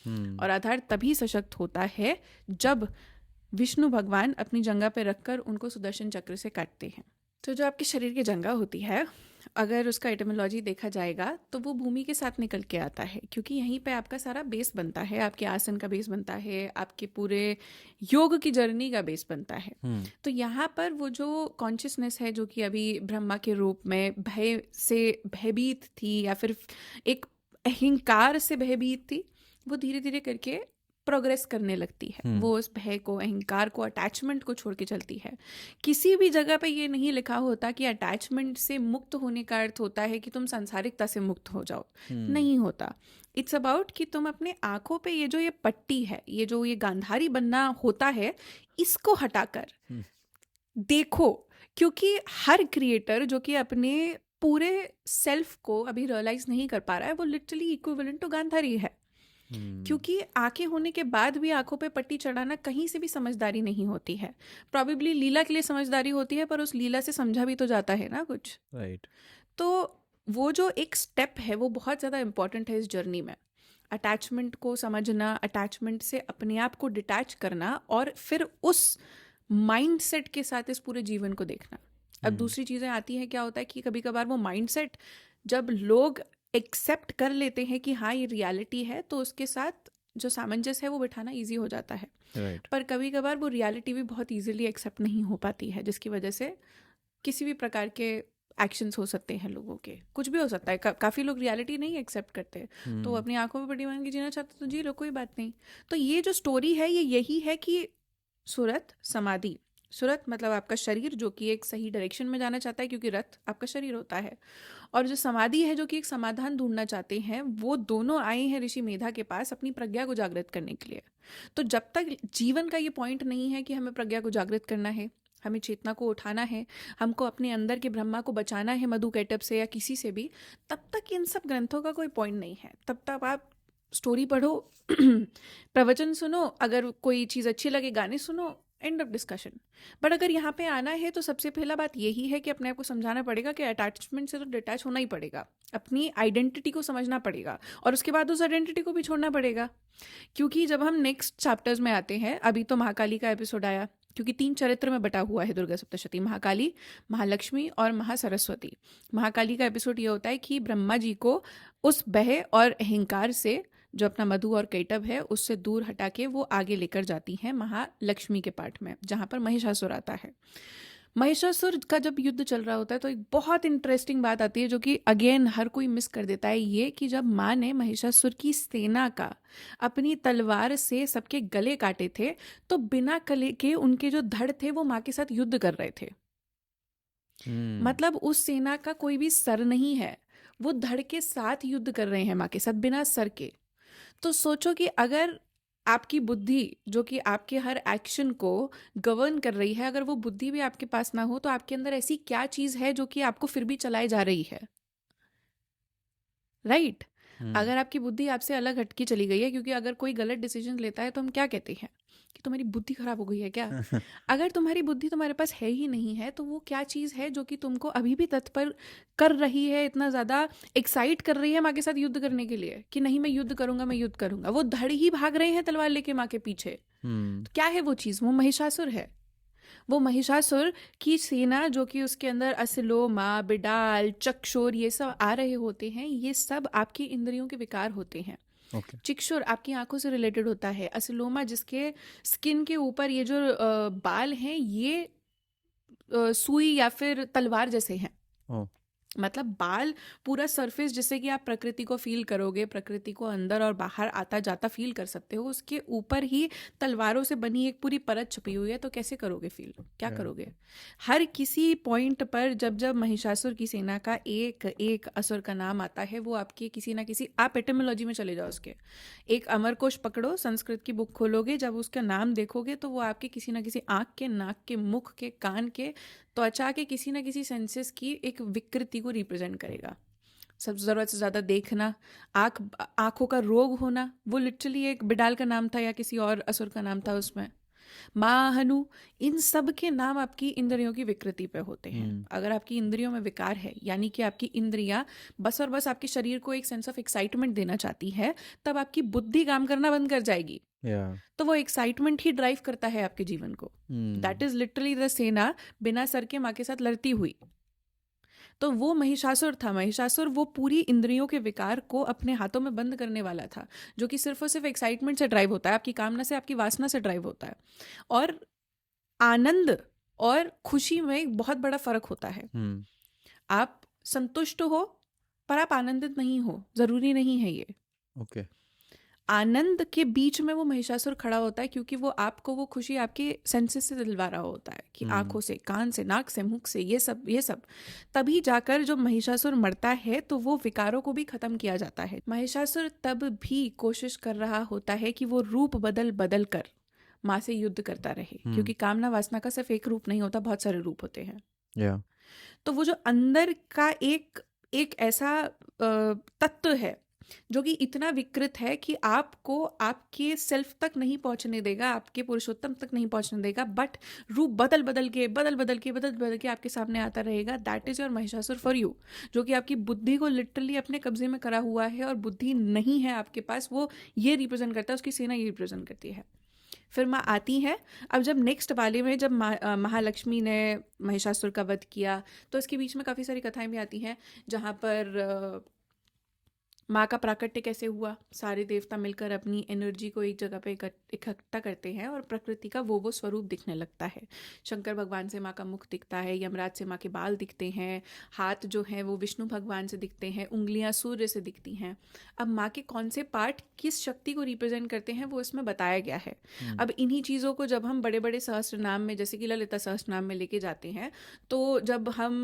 और आधार तभी सशक्त होता है जब विष्णु भगवान अपनी जंघा पे रखकर उनको सुदर्शन चक्र से काटते हैं। तो जो आपके शरीर की जंघा होती है, अगर उसका एटिमोलॉजी देखा जाएगा तो वो भूमि के साथ निकल के आता है, क्योंकि यहीं पे आपका सारा बेस बनता है, आपके आसन का बेस बनता है, आपके पूरे योग की जर्नी का बेस बनता है। तो यहाँ पर वो जो कॉन्शियसनेस है जो कि अभी ब्रह्मा के रूप में भय से भयभीत थी या फिर एक अहंकार से भयभीत थी, वो धीरे धीरे करके प्रोग्रेस करने लगती है। वो उस भय को, अहंकार को, अटैचमेंट को छोड़ के चलती है। किसी भी जगह पे ये नहीं लिखा होता कि अटैचमेंट से मुक्त होने का अर्थ होता है कि तुम सांसारिकता से मुक्त हो जाओ। नहीं होता। इट्स अबाउट कि तुम अपने आंखों पे ये जो ये पट्टी है, ये जो ये गांधारी बनना होता है, इसको हटाकर देखो। क्योंकि हर क्रिएटर जो कि अपने पूरे सेल्फ को अभी रियलाइज नहीं कर पा रहा है, वो लिटरली इक्विवेलेंट टू गांधारी है। क्योंकि आंखें होने के बाद भी आंखों पे पट्टी चढ़ाना कहीं से भी समझदारी नहीं होती है। प्रॉबेबली लीला के लिए समझदारी होती है, पर उस लीला से समझा भी तो जाता है ना कुछ। राइट। तो वो जो एक स्टेप है वो बहुत ज़्यादा इम्पॉर्टेंट है इस जर्नी में। अटैचमेंट को समझना, अटैचमेंट से अपने आप को डिटैच करना और फिर उस माइंडसेट के साथ इस पूरे जीवन को देखना। अब दूसरी चीज़ें आती हैं, क्या होता है कि कभी कभार वो माइंडसेट जब लोग एक्सेप्ट कर लेते हैं कि हाँ ये रियलिटी है, तो उसके साथ जो सामंजस्य है वो बिठाना इजी हो जाता है। राइट। पर कभी कभार वो रियलिटी भी बहुत इजीली एक्सेप्ट नहीं हो पाती है, जिसकी वजह से किसी भी प्रकार के एक्शंस हो सकते हैं लोगों के, कुछ भी हो सकता है। काफ़ी लोग रियलिटी नहीं एक्सेप्ट करते, तो वो अपनी आंखों में पट्टी बांध के जीना चाहते तो जी लो, कोई बात नहीं। तो ये जो स्टोरी है ये यही है कि सुरत समाधि, सुरत मतलब आपका शरीर जो कि एक सही डायरेक्शन में जाना चाहता है, क्योंकि रथ आपका शरीर होता है, और जो समाधि है जो कि एक समाधान ढूंढना चाहते हैं, वो दोनों आए हैं ऋषि मेधा के पास अपनी प्रज्ञा को जागृत करने के लिए। तो जब तक जीवन का ये पॉइंट नहीं है कि हमें प्रज्ञा को जागृत करना है, हमें चेतना को उठाना है, हमको अपने अंदर के ब्रह्मा को बचाना है मधु कैटब से या किसी से भी, तब तक इन सब ग्रंथों का कोई पॉइंट नहीं है। तब तक आप स्टोरी पढ़ो, प्रवचन सुनो, अगर कोई चीज़ अच्छी लगे गाने सुनो, एंड ऑफ डिस्कशन। बट अगर यहाँ पे आना है तो सबसे पहला बात यही है कि अपने आप को समझाना पड़ेगा कि अटैचमेंट से तो डिटैच होना ही पड़ेगा, अपनी आइडेंटिटी को समझना पड़ेगा, और उसके बाद उस आइडेंटिटी को भी छोड़ना पड़ेगा। क्योंकि जब हम नेक्स्ट चैप्टर्स में आते हैं, अभी तो महाकाली का एपिसोड आया, क्योंकि 3 चरित्र में बटा हुआ है दुर्गा सप्तशती, महाकाली, महालक्ष्मी और महासरस्वती। महाकाली का एपिसोड ये होता है कि ब्रह्मा जी को उस भय और अहंकार से, जो अपना मधु और कैटब है, उससे दूर हटा के वो आगे लेकर जाती हैं महालक्ष्मी के पार्ट में, जहाँ पर महिषासुर आता है। महिषासुर का जब युद्ध चल रहा होता है तो एक बहुत इंटरेस्टिंग बात आती है जो कि अगेन हर कोई मिस कर देता है, ये कि जब माँ ने महिषासुर की सेना का अपनी तलवार से सबके गले काटे थे, तो बिना गले के उनके जो धड़ थे वो माँ के साथ युद्ध कर रहे थे। मतलब उस सेना का कोई भी सर नहीं है, वो धड़ के साथ युद्ध कर रहे हैं माँ के साथ बिना सर के। तो सोचो कि अगर आपकी बुद्धि जो कि आपके हर एक्शन को गवर्न कर रही है, अगर वो बुद्धि भी आपके पास ना हो, तो आपके अंदर ऐसी क्या चीज़ है जो कि आपको फिर भी चलाए जा रही है, राइट? अगर आपकी बुद्धि आपसे अलग हटके चली गई है, क्योंकि अगर कोई गलत डिसीजन लेता है तो हम क्या कहते हैं कि तुम्हारी बुद्धि खराब हो गई है क्या? अगर तुम्हारी बुद्धि तुम्हारे पास है ही नहीं है, तो वो क्या चीज़ है जो कि तुमको अभी भी तत्पर कर रही है, इतना ज़्यादा एक्साइट कर रही है माँ के साथ युद्ध करने के लिए कि नहीं मैं युद्ध करूंगा, मैं युद्ध करूंगा। वो धड़ ही भाग रहे हैं तलवार लेके माँ के पीछे। तो क्या है वो चीज़? वो महिषासुर है। वो महिषासुर की सेना जो कि उसके अंदर असिलोमा, बिडाल, चक्षुर ये सब आ रहे होते हैं, ये सब आपकी इंद्रियों के विकार होते हैं। ओके। चिक्षुर आपकी आंखों से रिलेटेड होता है। असिलोमा जिसके स्किन के ऊपर ये जो बाल हैं, ये सुई या फिर तलवार जैसे हैं। मतलब बाल पूरा सरफेस जिससे कि आप प्रकृति को फील करोगे, प्रकृति को अंदर और बाहर आता जाता फील कर सकते हो, उसके ऊपर ही तलवारों से बनी एक पूरी परत छुपी हुई है, तो कैसे करोगे फील, क्या Yeah. करोगे? हर किसी पॉइंट पर जब जब महिषासुर की सेना का एक एक असुर का नाम आता है, वो आपके किसी ना किसी, आप एटिमोलॉजी में चले जाओ उसके, एक अमरकोश पकड़ो, संस्कृत की बुक खोलोगे, जब उसका नाम देखोगे तो वो आपके किसी ना किसी आँख के, नाक के, मुख के, कान के, त्वचा के किसी ना किसी सेंसेस की एक विकृति को रिप्रेजेंट करेगा। सब ज़रूरत से ज़्यादा देखना, आँखों का रोग होना, वो लिटरली एक बिडाल का नाम था या किसी और असुर का नाम था उसमें। महाहनु, इन सब के नाम आपकी इंद्रियों की विकृति पे होते हैं। अगर आपकी इंद्रियों में विकार है, यानी कि आपकी इंद्रियां बस और बस आपके शरीर को एक सेंस ऑफ एक्साइटमेंट देना चाहती है, तब आपकी बुद्धि काम करना बंद कर जाएगी। Yeah. तो वो एक्साइटमेंट ही ड्राइव करता है आपके जीवन को। दैट इज लिटरली द सेना बिना सर के माँ के साथ लड़ती हुई। तो वो महिषासुर था। महिषासुर वो पूरी इंद्रियों के विकार को अपने हाथों में बंद करने वाला था, जो कि सिर्फ और सिर्फ एक्साइटमेंट से ड्राइव होता है, आपकी कामना से, आपकी वासना से ड्राइव होता है। और आनंद और खुशी में एक बहुत बड़ा फर्क होता है। आप संतुष्ट हो पर आप आनंदित नहीं हो, जरूरी नहीं है ये। Okay. आनंद के बीच में वो महिषासुर खड़ा होता है, क्योंकि वो आपको वो खुशी आपके सेंसेस से दिलवा रहा होता है, कि आंखों से, कान से, नाक से, मुख से, ये सब तभी जाकर जो महिषासुर मरता है तो वो विकारों को भी खत्म किया जाता है। महिषासुर तब भी कोशिश कर रहा होता है कि वो रूप बदल बदल कर माँ से युद्ध करता रहे, क्योंकि कामना वासना का सिर्फ एक रूप नहीं होता, बहुत सारे रूप होते हैं। Yeah. तो वो जो अंदर का एक ऐसा तत्व है जो कि इतना विकृत है कि आपको आपके सेल्फ तक नहीं पहुंचने देगा, आपके पुरुषोत्तम तक नहीं पहुंचने देगा, बट रूप बदल बदल के आपके सामने आता रहेगा। That is your Mahishasur for you, जो कि आपकी बुद्धि को लिटरली अपने कब्जे में करा हुआ है, और बुद्धि नहीं है आपके पास, वो ये रिप्रेजेंट करता है, उसकी सेना ये रिप्रेजेंट करती है। फिर माँ आती है। अब जब नेक्स्ट वाले में जब महालक्ष्मी ने महिषासुर का वध किया, तो इसके बीच में काफ़ी सारी कथाएं भी आती हैं, जहाँ पर माँ का प्राकट्य कैसे हुआ, सारे देवता मिलकर अपनी एनर्जी को एक जगह पे इकट्ठा करते हैं और प्रकृति का वो स्वरूप दिखने लगता है। शंकर भगवान से माँ का मुख दिखता है, यमराज से माँ के बाल दिखते हैं, हाथ जो हैं वो विष्णु भगवान से दिखते हैं, उंगलियाँ सूर्य से दिखती हैं। अब माँ के कौन से पार्ट किस शक्ति को रिप्रेजेंट करते हैं वो इसमें बताया गया है। अब इन्हीं चीज़ों को जब हम बड़े बड़े सहस्त्र नाम में, जैसे कि ललिता सहस्त्र नाम में लेके जाते हैं, तो जब हम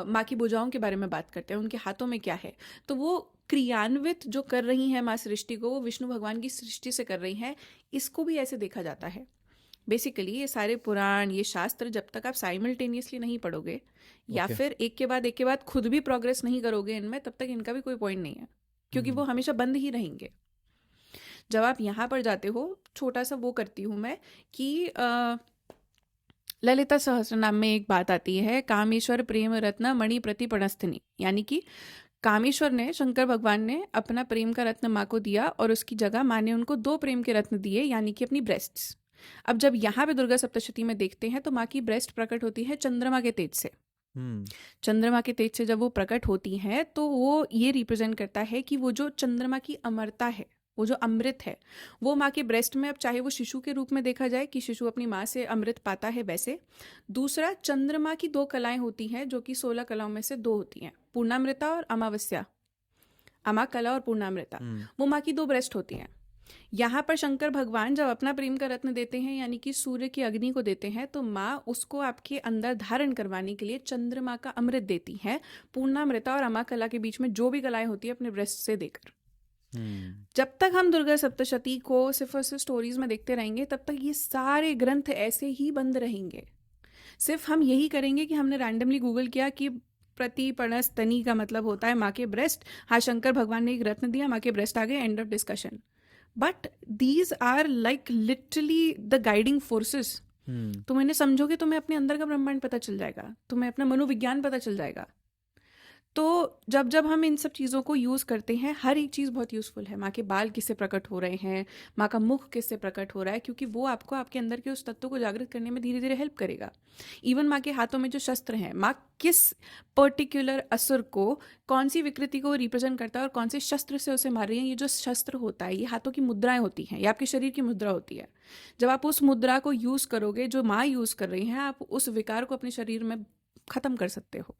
माँ की भुजाओं के बारे में बात करते हैं, उनके हाथों में क्या है, तो वो क्रियान्वित जो कर रही हैं माँ सृष्टि को, वो विष्णु भगवान की सृष्टि से कर रही हैं। इसको भी ऐसे देखा जाता है। बेसिकली ये सारे पुराण, ये शास्त्र जब तक आप साइमल्टेनियसली नहीं पढ़ोगे, या फिर एक के बाद खुद भी प्रोग्रेस नहीं करोगे इनमें, तब तक इनका भी कोई पॉइंट नहीं है, क्योंकि वो हमेशा बंद ही रहेंगे। जब आप यहाँ पर जाते हो, छोटा सा वो करती हूँ मैं कि ललिता सहस्त्र नाम में एक बात आती है, कामेश्वर प्रेम रत्न मणि प्रतिपणस्थनी, यानी कि कामेश्वर ने, शंकर भगवान ने अपना प्रेम का रत्न माँ को दिया, और उसकी जगह माँ ने उनको 2 प्रेम के रत्न दिए, यानी कि अपनी ब्रेस्ट्स। अब जब यहाँ पे दुर्गा सप्तशती में देखते हैं, तो माँ की ब्रेस्ट प्रकट होती है चंद्रमा के तेज से। चंद्रमा के तेज से जब वो प्रकट होती हैं, तो वो ये रिप्रेजेंट करता है कि वो जो चंद्रमा की अमरता है, वो जो अमृत है, वो माँ के ब्रेस्ट में, अब चाहे वो शिशु के रूप में देखा जाए कि शिशु अपनी माँ से अमृत पाता है, वैसे दूसरा चंद्रमा की 2 कलाएं होती हैं, जो कि 16 कलाओं में से 2 होती हैं, पूर्णामृता और अमावस्या, अमा कला और पूर्णामृता, वो माँ की 2 ब्रेस्ट होती हैं। यहाँ पर शंकर भगवान जब अपना प्रेम का रत्न देते हैं, यानी कि सूर्य की अग्नि को देते हैं, तो माँ उसको आपके अंदर धारण करवाने के लिए चंद्रमा का अमृत देती हैं, पूर्णामृता और अमा कला के बीच में जो भी कलाएं होती है अपने ब्रेस्ट से देकर। जब तक हम दुर्गा सप्तशती को सिर्फ और सिर्फ स्टोरीज में देखते रहेंगे, तब तक ये सारे ग्रंथ ऐसे ही बंद रहेंगे। सिर्फ हम यही करेंगे कि हमने रैंडमली गूगल किया कि प्रतिपणस्तनी का मतलब होता है माँ के ब्रेस्ट, हाँ शंकर भगवान ने एक रत्न दिया, माँ के ब्रेस्ट आ गए, end of discussion. But these are like literally the guiding forces. तुम इन्हें समझोगे, तुम्हें अपने अंदर का ब्रह्मांड पता चल जाएगा, तुम्हें अपना मनोविज्ञान पता चल जाएगा। तो जब जब हम इन सब चीज़ों को यूज़ करते हैं, हर एक चीज़ बहुत यूज़फुल है। माँ के बाल किससे प्रकट हो रहे हैं, माँ का मुख किससे प्रकट हो रहा है, क्योंकि वो आपको आपके अंदर के उस तत्व को जागृत करने में धीरे धीरे हेल्प करेगा। इवन माँ के हाथों में जो शस्त्र हैं, माँ किस पर्टिकुलर असुर को, कौन सी विकृति को रिप्रेजेंट करता है और कौन से शस्त्र से उसे मार रही है, ये जो शस्त्र होता है, ये हाथों की मुद्राएं होती हैं, ये आपके शरीर की मुद्रा होती है। जब आप उस मुद्रा को यूज़ करोगे, जो माँ यूज़ कर रही हैं, आप उस विकार को अपने शरीर में ख़त्म कर सकते हो।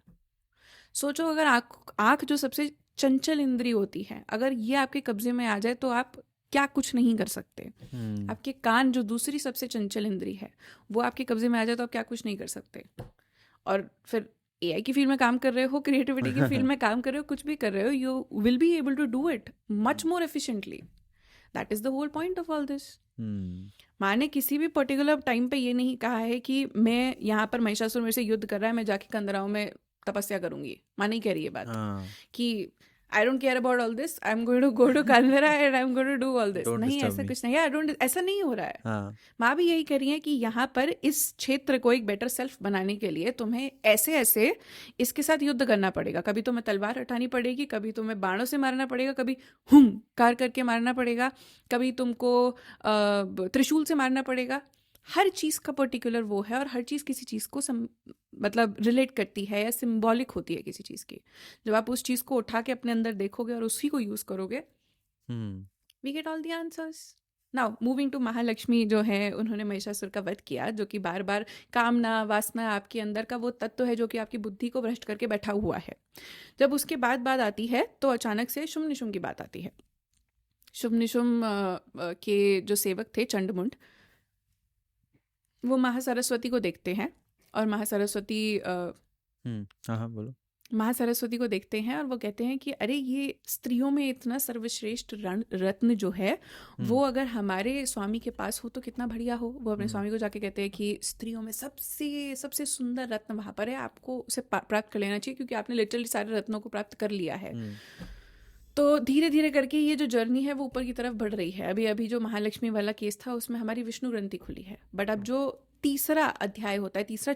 सोचो अगर आँख जो सबसे चंचल इंद्री होती है, अगर ये आपके कब्जे में आ जाए तो आप क्या कुछ नहीं कर सकते। आपके कान जो दूसरी सबसे चंचल इंद्री है, वो आपके कब्जे में आ जाए तो आप क्या कुछ नहीं कर सकते। और फिर एआई की फील्ड में काम कर रहे हो, क्रिएटिविटी की फील्ड में काम कर रहे हो, कुछ भी कर रहे हो, you will be able to do it much more efficiently. That is the whole point of all this. माँ ने किसी भी पर्टिकुलर टाइम पे ये नहीं कहा है कि मैं यहाँ पर महिषासुर मेरे से युद्ध कर रहा है, मैं जाके कंदराओं में तपस्या करूंगी। माँ नहीं कह रही है बात कि I don't care about all this, I am going to go to kandara and I am going to do all this. Don't नहीं, disturb ऐसा me. कुछ नहीं है। आई डोंट, ऐसा नहीं हो रहा है। हाँ माँ भी यही कह रही है कि यहाँ पर इस क्षेत्र को एक बेटर सेल्फ बनाने के लिए तुम्हें ऐसे ऐसे इसके साथ युद्ध करना पड़ेगा। कभी तुम्हें तलवार हटानी पड़ेगी, कभी तुम्हें बाणों से मारना पड़ेगा, कभी कार करके मारना पड़ेगा, कभी तुमको त्रिशूल से मारना पड़ेगा। हर चीज़ का पर्टिकुलर वो है, और हर चीज़ किसी चीज़ को मतलब रिलेट करती है या सिंबॉलिक होती है किसी चीज़ की। जब आप उस चीज़ को उठा के अपने अंदर देखोगे और उसी को यूज़ करोगे, we get all the answers. Now moving to Mahalakshmi जो है, उन्होंने महिषासुर का वध किया, जो कि बार बार कामना वासना आपके अंदर का वो तत्व है जो कि आपकी बुद्धि को भ्रष्ट करके बैठा हुआ है। जब उसके बाद बात आती है तो अचानक से शुम्भ निशुम्भ की बात आती है। शुम्भ निशुम्भ के जो सेवक थे चंडमुंड, वो महासरस्वती को देखते हैं और महासरस्वती हाँ बोलो। महासरस्वती को देखते हैं और वो कहते हैं कि अरे ये स्त्रियों में इतना सर्वश्रेष्ठ रत्न जो है वो अगर हमारे स्वामी के पास हो तो कितना बढ़िया हो। वो अपने स्वामी को जाके कहते हैं कि स्त्रियों में सबसे सबसे सुंदर रत्न वहाँ पर है, आपको उसे प्राप्त कर लेना चाहिए क्योंकि आपने लिटरली सारे रत्नों को प्राप्त कर लिया है। तो धीरे धीरे करके ये जो जर्नी है वो ऊपर की तरफ बढ़ रही है। अभी अभी जो महालक्ष्मी वाला केस था उसमें हमारी विष्णु ग्रंथि खुली है, बट अब जो तीसरा अध्याय होता है, तीसरा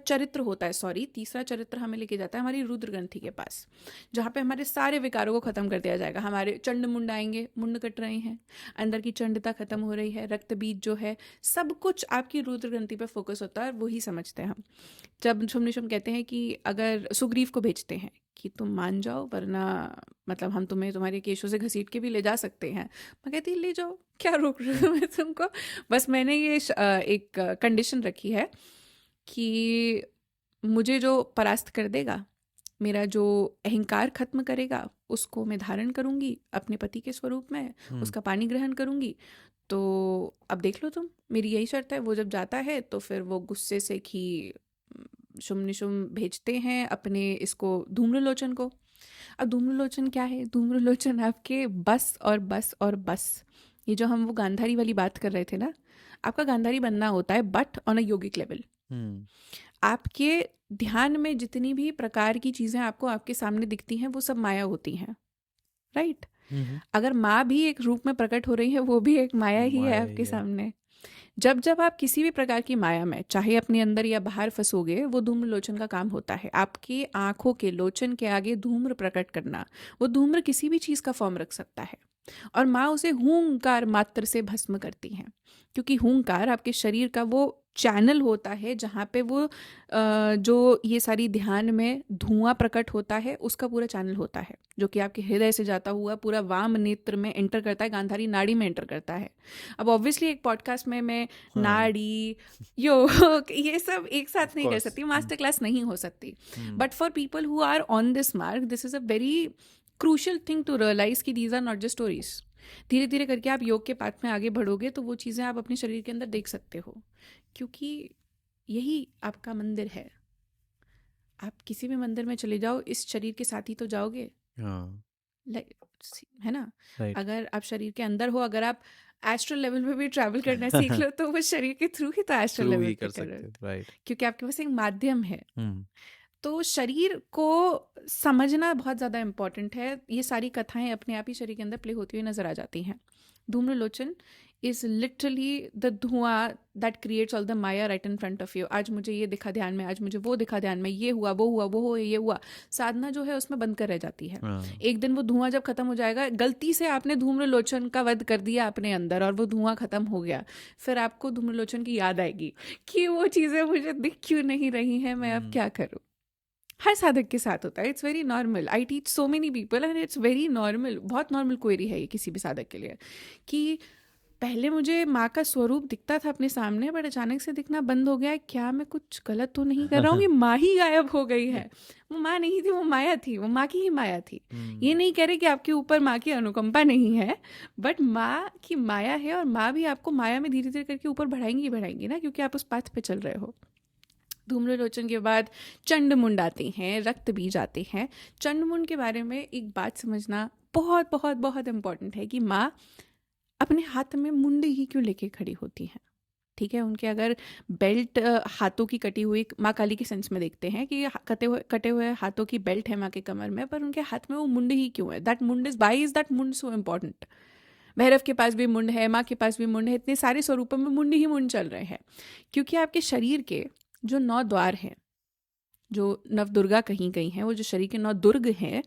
चरित्र हमें लेके जाता है हमारी रुद्र ग्रंथि के पास, जहाँ पे हमारे सारे विकारों को खत्म कर दिया जाएगा। हमारे चंड मुंड आएंगे, मुंड कट रहे हैं, अंदर की चंडता खत्म हो रही है, रक्त बीज जो है, सब कुछ आपकी रुद्र ग्रंथि पे फोकस होता है और वही समझते हैं हम। जब शुम्भ निशुम्भ कहते हैं कि अगर सुग्रीव को भेजते हैं कि तुम मान जाओ वरना मतलब हम तुम्हें तुम्हारे केशों से घसीट के भी ले जा सकते हैं, मैं कहती ले जाओ, क्या रोक रही हूँ मैं तुमको। बस मैंने ये एक कंडीशन रखी है कि मुझे जो परास्त कर देगा, मेरा जो अहंकार खत्म करेगा, उसको मैं धारण करूंगी अपने पति के स्वरूप में, उसका पानी ग्रहण करूंगी। तो अब देख लो तुम, मेरी यही शर्त है। वो जब जाता है तो फिर वो गुस्से से कि शुम्भ निशुम्भ भेजते हैं अपने इसको धूम्रलोचन को। अब धूम्रलोचन क्या है? धूम्रलोचन आपके बस और बस और बस, ये जो हम वो गांधारी वाली बात कर रहे थे ना, आपका गांधारी बनना होता है but on a yogic level. आपके ध्यान में जितनी भी प्रकार की चीज़ें आपको आपके सामने दिखती हैं वो सब माया होती हैं, राइट? अगर माँ भी एक रूप में प्रकट हो रही है, वो भी एक माया ही है आपके सामने। जब जब आप किसी भी प्रकार की माया में, चाहे अपने अंदर या बाहर फंसोगे, वो धूम्र लोचन का काम होता है। आपकी आंखों के लोचन के आगे धूम्र प्रकट करना। वो धूम्र किसी भी चीज़ का फॉर्म रख सकता है और माँ उसे हूंकार मात्र से भस्म करती हैं, क्योंकि हूंकार आपके शरीर का वो चैनल होता है जहाँ पे वो जो ये सारी ध्यान में धुआं प्रकट होता है, उसका पूरा चैनल होता है, जो कि आपके हृदय से जाता हुआ पूरा वाम नेत्र में एंटर करता है, गांधारी नाड़ी में एंटर करता है। अब ऑब्वियसली एक पॉडकास्ट में मैं नाड़ी, योग, ये सब एक साथ नहीं कर सकती, मास्टर क्लास नहीं हो सकती, but for people who are on this marg, this is a very crucial thing to realise कि these are not just stories. धीरे धीरे करके आप योग के पाथ में आगे बढ़ोगे तो वो चीज़ें आप अपने शरीर के अंदर देख सकते हो, क्योंकि यही आपका मंदिर है। आप किसी भी मंदिर में चले जाओ, इस शरीर के साथ ही तो जाओगे, है ना? अगर आप शरीर के अंदर हो, अगर आप एस्ट्रल लेवल पे भी ट्रैवल करना सीख लो तो वो शरीर के थ्रू ही तो एस्ट्रल लेवल पे कर सकते हो, क्योंकि आपके पास एक माध्यम है। तो शरीर को समझना बहुत ज़्यादा इम्पॉर्टेंट है। ये सारी कथाएं अपने आप ही शरीर के अंदर प्ले होती हुई नजर आ जाती हैं। धूम्रलोचन इज लिटरली द धुआं that creates all the Maya right in front of you. आज मुझे ये दिखा ध्यान में, आज मुझे वो दिखा ध्यान में, ये हुआ वो हुआ, वो हो ये हुआ, साधना जो है उसमें बंद कर रह जाती है। एक दिन वो धुआं जब खत्म हो जाएगा, गलती से आपने धूम्रलोचन का वध कर दिया अपने अंदर और वो धुआं खत्म हो गया, फिर आपको धूम्रलोचन की याद आएगी कि वो चीज़ें मुझे दिख क्यों नहीं रही हैं, मैं अब क्या करूँ। हर साधक के साथ होता है, it's very normal. I teach so many people and it's very normal, बहुत नॉर्मल क्वेरी है ये किसी भी साधक के लिए कि पहले मुझे माँ का स्वरूप दिखता था अपने सामने, बट अचानक से दिखना बंद हो गया है। क्या मैं कुछ गलत तो नहीं कर रहा हूँ कि माँ ही गायब हो गई है? वो माँ नहीं थी, वो माया थी, वो माँ की ही माया थी। ये नहीं कह रहे कि आपके ऊपर माँ की अनुकंपा नहीं है, बट माँ की माया है, और माँ भी आपको माया में धीरे धीरे करके ऊपर बढ़ाएंगी ही बढ़ाएंगी ना, क्योंकि आप उस पाथ पे चल रहे हो। धूम्रलोचन के बाद चंडमुंड आते हैं, रक्त बीज आते हैं। चंडमुंड के बारे में एक बात समझना बहुत बहुत बहुत इंपॉर्टेंट है कि माँ अपने हाथ में मुंड ही क्यों लेके खड़ी होती हैं। ठीक है, उनके अगर बेल्ट हाथों की कटी हुई, माँ काली के सेंस में देखते हैं कि कटे हुए हाथों की बेल्ट है माँ के कमर में, पर उनके हाथ में वो मुंड ही क्यों है? दैट मुंड इज, वाई इज दैट मुंड सो इम्पॉर्टेंट? भैरव के पास भी मुंड है, माँ के पास भी मुंड है, इतने सारे स्वरूपों में मुंड ही मुंड चल रहे हैं, क्योंकि आपके शरीर के जो 9 द्वार हैं, जो नवदुर्गा कहीं गई हैं, वो जो शरीर के 9 दुर्ग हैं,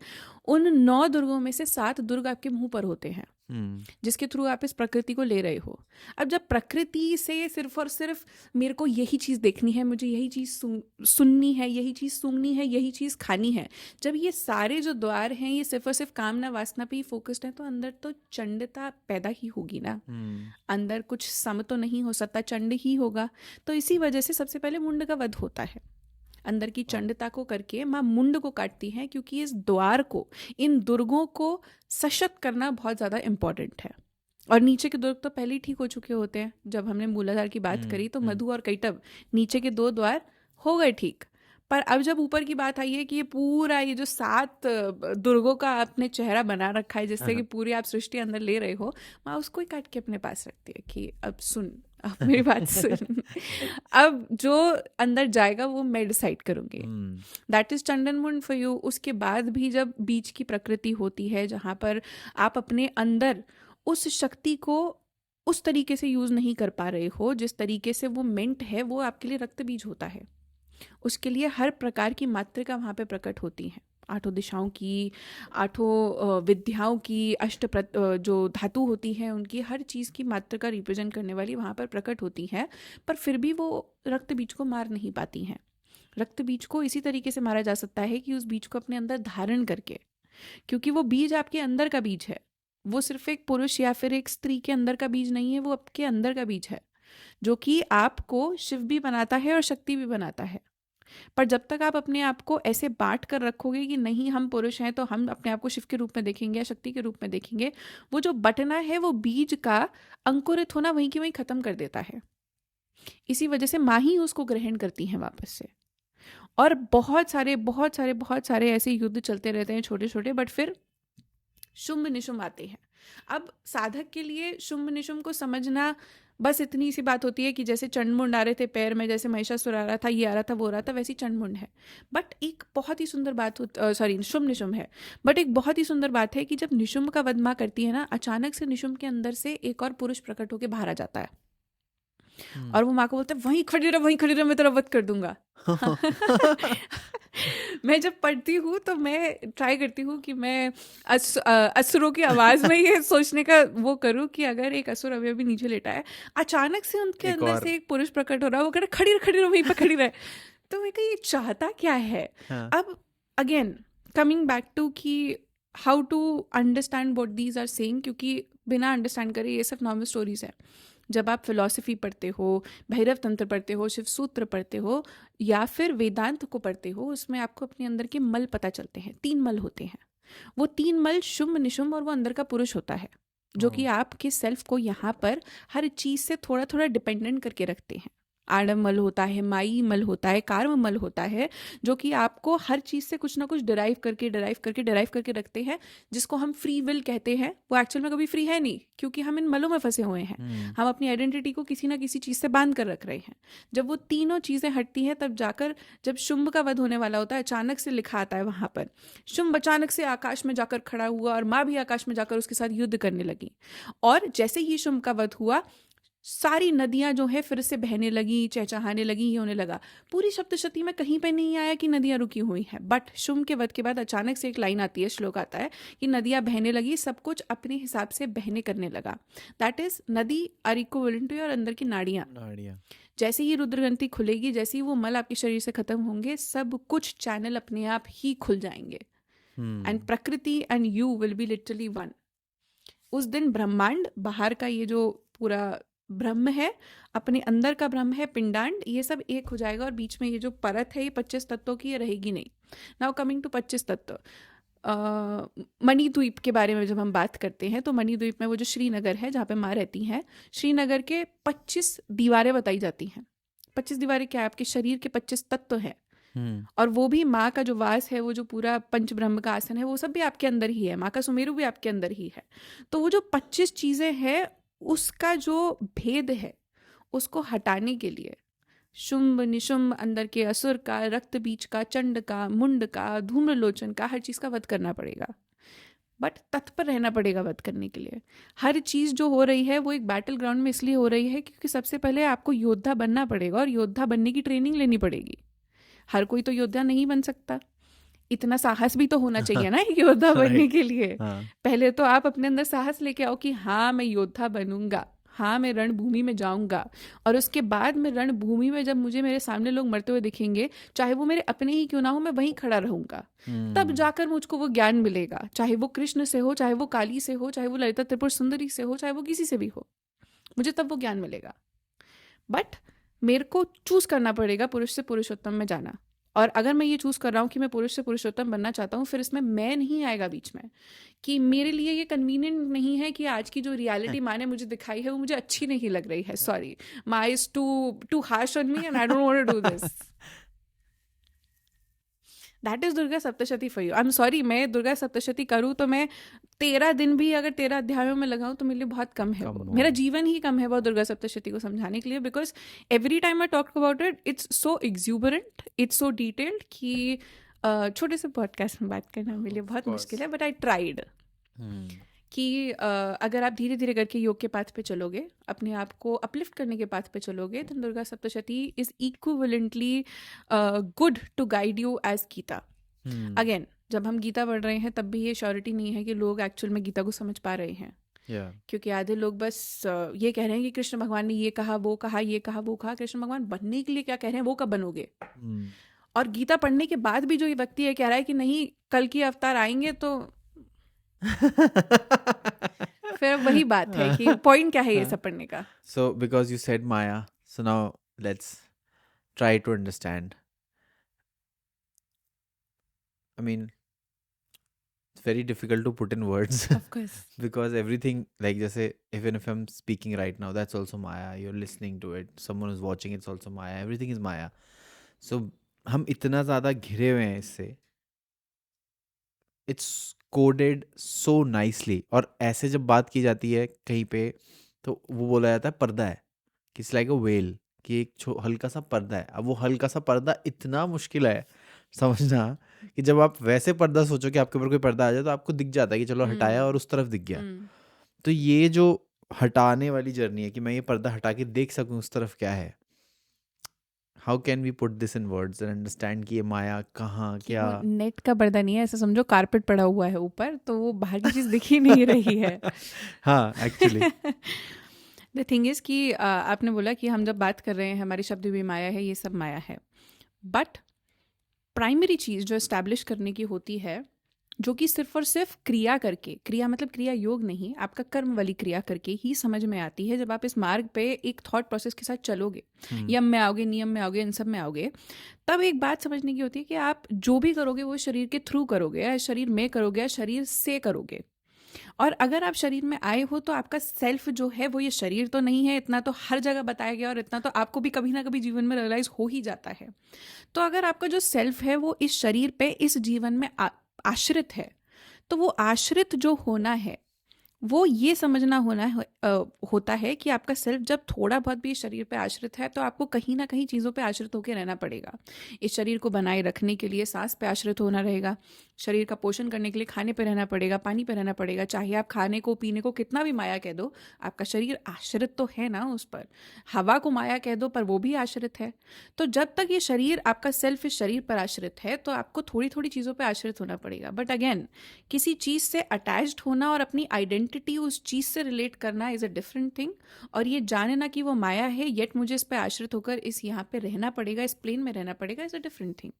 उन 9 दुर्गों में से 7 दुर्ग आपके मुंह पर होते हैं, जिसके थ्रू आप इस प्रकृति को ले रहे हो। अब जब प्रकृति से सिर्फ और सिर्फ मेरे को यही चीज़ देखनी है, मुझे यही चीज़ सुननी है, यही चीज़ सूंघनी है, यही चीज़ खानी है, जब ये सारे जो द्वार हैं ये सिर्फ और सिर्फ कामना वासना पे ही फोकस्ड है, तो अंदर तो चंडता पैदा ही होगी ना। अंदर कुछ सम तो नहीं हो सकता, चंड ही होगा। तो इसी वजह से सबसे पहले मुंड का वध होता है। अंदर की चंडता को करके माँ मुंड को काटती हैं, क्योंकि इस द्वार को, इन दुर्गों को सशक्त करना बहुत ज़्यादा इम्पॉर्टेंट है। और नीचे के दुर्ग तो पहले ही ठीक हो चुके होते हैं। जब हमने मूलाधार की बात करी तो मधु और कैटभ, नीचे के 2 द्वार हो गए ठीक। पर अब जब ऊपर की बात आई है कि ये पूरा, ये जो 7 दुर्गों का आपने चेहरा बना रखा है, जिससे कि पूरी आप सृष्टि अंदर ले रहे हो, माँ उसको ही काट के अपने पास रखती है कि अब सुन, अब मेरी बात सुन। अब जो अंदर जाएगा वो मैं डिसाइड करूंगी। दैट इज चंडन मुंड फॉर यू। उसके बाद भी जब बीच की प्रकृति होती है, जहाँ पर आप अपने अंदर उस शक्ति को उस तरीके से यूज नहीं कर पा रहे हो जिस तरीके से वो मेंट है, वो आपके लिए रक्त बीज होता है। उसके लिए हर प्रकार की मात्रिका वहाँ पे प्रकट होती हैं, 8 दिशाओं की, 8 विद्याओं की, जो धातु होती है उनकी, हर चीज़ की मात्रिका रिप्रेजेंट करने वाली वहाँ पर प्रकट होती है। पर फिर भी वो रक्त बीज को मार नहीं पाती हैं। रक्त बीज को इसी तरीके से मारा जा सकता है कि उस बीज को अपने अंदर धारण करके, क्योंकि वो बीज आपके अंदर का बीज है। वो सिर्फ एक पुरुष या फिर एक स्त्री के अंदर का बीज नहीं है, वो आपके अंदर का बीज है, जो कि आपको शिव भी बनाता है और शक्ति भी बनाता है। पर जब तक आप अपने आप को ऐसे बांट कर रखोगे कि नहीं हम पुरुष हैं तो हम अपने आप को शिव के रूप में देखेंगे या शक्ति के रूप में देखेंगे, वो जो बटना है वो बीज का अंकुरित होना वहीं की वहीं खत्म कर देता है। इसी वजह से माँ ही उसको ग्रहण करती हैं वापस से। और बहुत सारे ऐसे युद्ध चलते रहते हैं छोटे छोटे, बट फिर शुंभ निशुंभ आते हैं। अब साधक के लिए शुंभ निशुंभ को समझना बस इतनी सी बात होती है कि जैसे चंडमुंड आ रहे थे पैर में, जैसे महिषासुर आ रहा था, ये आ रहा था, वो आ रहा था, वैसी चंडमुंड है। बट एक बहुत ही सुंदर बात शुंभ निशुंभ है, बट एक बहुत ही सुंदर बात है कि जब निशुंभ का वध माँ करती है ना, अचानक से निशुंभ के अंदर से एक और पुरुष प्रकट होकर बाहर आ जाता है, और वो माँ को बोलता है वहीं खड़ी रह, मैं तेरा वध कर दूंगा। मैं जब पढ़ती हूँ तो मैं ट्राई करती हूँ कि मैं असुरों की आवाज में ये सोचने का वो करूँ कि अगर एक असुर अभी अभी नीचे लेटा है, अचानक से उनके अंदर से एक पुरुष प्रकट हो रहा है, वो कह रहे खड़ी रहो, वहीं पर खड़ी रहे। तो मैं कही ये चाहता क्या है? अब अगेन कमिंग बैक टू कि how to understand what these are saying, क्योंकि बिना अंडरस्टैंड करे ये सब नॉर्मल स्टोरीज है। जब आप फिलॉसफी पढ़ते हो, भैरव तंत्र पढ़ते हो, शिव सूत्र पढ़ते हो, या फिर वेदांत को पढ़ते हो, उसमें आपको अपने अंदर के मल पता चलते हैं। 3 मल होते हैं। वो 3 मल शुंभ निशुंभ और वो अंदर का पुरुष होता है, जो कि आपके सेल्फ को यहाँ पर हर चीज़ से थोड़ा थोड़ा डिपेंडेंट करके रखते हैं। आडम मल होता है, माई मल होता है, कार्म मल होता है, जो कि आपको हर चीज़ से कुछ ना कुछ डिराइव करके रखते हैं, जिसको हम फ्री विल कहते हैं। वो एक्चुअल में कभी फ्री है नहीं, क्योंकि हम इन मलों में फंसे हुए हैं। हम अपनी आइडेंटिटी को किसी ना किसी चीज़ से बांध कर रख रहे हैं। जब वो तीनों चीज़ें हटती हैं, तब जाकर जब शुंभ का वध होने वाला होता है, अचानक से लिखा आता है वहाँ पर, शुंभ अचानक से आकाश में जाकर खड़ा हुआ और माँ भी आकाश में जाकर उसके साथ युद्ध करने लगी। और जैसे ही शुंभ का वध हुआ, सारी नदियां जो है फिर से बहने लगी, चहचहाने लगी, ये होने लगा। पूरी सप्तशती में कहीं पे नहीं आया कि नदियां रुकी हुई हैं, बट शुंभ के वध के बाद अचानक से एक लाइन आती है, श्लोक आता है कि नदियां बहने लगी, सब कुछ अपने हिसाब से बहने करने लगा। दैट इज नदी आर इक्विवेलेंट टू योर अंदर की नाड़ियां। जैसे ही रुद्रग्रंथि खुलेगी, जैसे ही वो मल आपके शरीर से खत्म होंगे, सब कुछ चैनल अपने आप ही खुल जाएंगे, एंड प्रकृति and you will B literally one. उस दिन ब्रह्मांड बाहर का ये जो पूरा ब्रह्म है, अपने अंदर का ब्रह्म है, पिंडांड, ये सब एक हो जाएगा और बीच में ये जो परत है ये 25 तत्वों की, ये रहेगी नहीं। नाउ कमिंग टू 25 तत्व, मणिद्वीप के बारे में जब हम बात करते हैं तो मणिद्वीप में वो जो श्रीनगर है जहाँ पे माँ रहती हैं, श्रीनगर के 25 दीवारें बताई जाती हैं। 25 दीवारें क्या है? आपके शरीर के 25 तत्व हैं। और वो भी माँ का जो वास है, वो जो पूरा पंच ब्रह्म का आसन है, वो सब भी आपके अंदर ही है। माँ का सुमेरु भी आपके अंदर ही है। तो वो जो 25 चीज़ें हैं, उसका जो भेद है उसको हटाने के लिए शुंभ निशुंभ, अंदर के असुर का, रक्त बीज का, चंड का, मुंड का, धूम्रलोचन का, हर चीज़ का वध करना पड़ेगा। बट तत्पर रहना पड़ेगा वध करने के लिए। हर चीज़ जो हो रही है वो एक बैटल ग्राउंड में इसलिए हो रही है क्योंकि सबसे पहले आपको योद्धा बनना पड़ेगा और योद्धा बनने की ट्रेनिंग लेनी पड़ेगी। हर कोई तो योद्धा नहीं बन सकता। इतना साहस भी तो होना चाहिए ना एक योद्धा बनने राइट। के लिए। हाँ। पहले तो आप अपने अंदर साहस लेके आओ कि हाँ मैं योद्धा बनूंगा, हाँ मैं रणभूमि में जाऊंगा, और उसके बाद मैं रणभूमि में जब मुझे मेरे सामने लोग मरते हुए दिखेंगे, चाहे वो मेरे अपने ही क्यों ना हो, मैं वहीं खड़ा रहूंगा। तब जाकर मुझको वो ज्ञान मिलेगा, चाहे वो कृष्ण से हो, चाहे वो काली से हो, चाहे वो ललिता त्रिपुर सुंदरी से हो, चाहे वो किसी से भी हो, मुझे तब वो ज्ञान मिलेगा। बट मेरे को चूज करना पड़ेगा पुरुष से पुरुषोत्तम में जाना। और अगर मैं ये चूज़ कर रहा हूँ कि मैं पुरुष से पुरुषोत्तम बनना चाहता हूँ, फिर इसमें मैं नहीं आएगा बीच में कि मेरे लिए ये कन्वीनियंट नहीं है कि आज की जो रियलिटी माँ ने मुझे दिखाई है वो मुझे अच्छी नहीं लग रही है। Sorry, Maa is too harsh on me and I don't want to do this. That is Durga Saptashati for you. I am sorry, मैं दुर्गा सप्तशती करूँ तो मैं 13 दिन भी अगर 13 अध्यायों में लगाऊं तो मेरे लिए बहुत कम है। कम वो मेरा होगा। जीवन ही कम है वो दुर्गा सप्तशती को समझाने के लिए, because every time I talk about it, it's so exuberant, it's so detailed कि छोटे से पॉडकास्ट में बात करना मेरे लिए बहुत course. मुश्किल है। बट आई ट्राइड कि अगर आप धीरे धीरे करके योग के पाथ पे चलोगे, अपने आप को अपलिफ्ट करने के पाथ पे चलोगे, तो Durga Saptashati is equivalently good to guide you as Gita. Again, जब हम गीता पढ़ रहे हैं तब भी ये श्योरिटी नहीं है कि लोग एक्चुअल में गीता को समझ पा रहे हैं। क्योंकि आधे लोग बस ये कह रहे हैं कि कृष्ण भगवान ने ये कहा, वो कहा, ये कहा, वो कहा। कृष्ण भगवान बनने के लिए क्या कह रहे हैं वो कब बनोगे? और गीता पढ़ने के बाद भी जो ये व्यक्ति है कह रहा है कि नहीं कल की अवतार आएंगे, तो फिर वही बात है कि पॉइंट क्या है ये सब पढ़ने का। So, because you said Maya, so now let's try to understand. I mean, it's very difficult to put in words Of course. because everything, like just say, even if I'm speaking right now, that's also Maya. You're listening to it. Someone is watching, it's also Maya. Everything is Maya. So, हम इतना ज़्यादा घिरे हुए हैं इससे. It's coded so nicely. और ऐसे जब बात की जाती है कहीं पे तो वो बोला जाता है पर्दा है, कि इट्स लाइक अ वेल, कि एक हल्का सा पर्दा है. अब वो हल्का सा पर्दा इतना मुश्किल है समझना कि जब आप वैसे पर्दा सोचो कि आपके ऊपर कोई पर्दा आ जाए तो आपको दिख जाता है कि चलो हटाया और उस तरफ दिख गया. तो ये जो हटाने वाली जर्नी है कि मैं ये पर्दा हटा के देख सकूं उस तरफ क्या है. How can we put this in words and understand कि ये माया कहाँ कि क्या. वो नेट का पर्दा नहीं है, ऐसा समझो कारपेट पड़ा हुआ है ऊपर, तो वो बाहर की चीज़ दिख ही नहीं रही है। हाँ एक्चुअली द थिंग इज़ कि आपने बोला कि हम जब बात कर रहे हैं हमारी शब्द भी माया है, ये सब माया है। बट प्राइमरी चीज़ जो इस्टेब्लिश करने की होती है, जो कि सिर्फ और सिर्फ क्रिया करके, क्रिया मतलब क्रिया योग नहीं, आपका कर्म वाली क्रिया करके ही समझ में आती है। जब आप इस मार्ग पे एक थॉट प्रोसेस के साथ चलोगे, यम में आओगे, नियम में आओगे, इन सब में आओगे, तब एक बात समझने की होती है कि आप जो भी करोगे वो शरीर के थ्रू करोगे, या शरीर में करोगे, या शरीर से करोगे। और अगर आप शरीर में आए हो तो आपका सेल्फ जो है वो ये शरीर तो नहीं है, इतना तो हर जगह बताया गया और इतना तो आपको भी कभी ना कभी जीवन में रियलाइज हो ही जाता है। तो अगर आपका जो सेल्फ है वो इस शरीर पे, इस जीवन में आश्रित है, तो वो आश्रित जो होना है वो ये समझना होता है कि आपका सेल्फ जब थोड़ा बहुत भी इस शरीर पे आश्रित है तो आपको कहीं ना कहीं चीज़ों पे आश्रित होकर रहना पड़ेगा। इस शरीर को बनाए रखने के लिए सांस पे आश्रित होना रहेगा, शरीर का पोषण करने के लिए खाने पे रहना पड़ेगा, पानी पे रहना पड़ेगा। चाहे आप खाने को पीने को कितना भी माया कह दो, आपका शरीर आश्रित तो है ना उस पर। हवा को माया कह दो पर वो भी आश्रित है। तो जब तक ये शरीर, आपका सेल्फ इस शरीर पर आश्रित है, तो आपको थोड़ी थोड़ी चीज़ों पर आश्रित होना पड़ेगा। बट अगेन, किसी चीज़ से अटैच्ड होना और अपनी आइडेंटिटी उस चीज़ से रिलेट करना इज़ अ डिफरेंट थिंग। और ये जानना कि वो माया है, येट मुझे इस पर आश्रित होकर इस यहाँ पे रहना पड़ेगा, इस प्लेन में रहना पड़ेगा, इज़ अ डिफरेंट थिंग।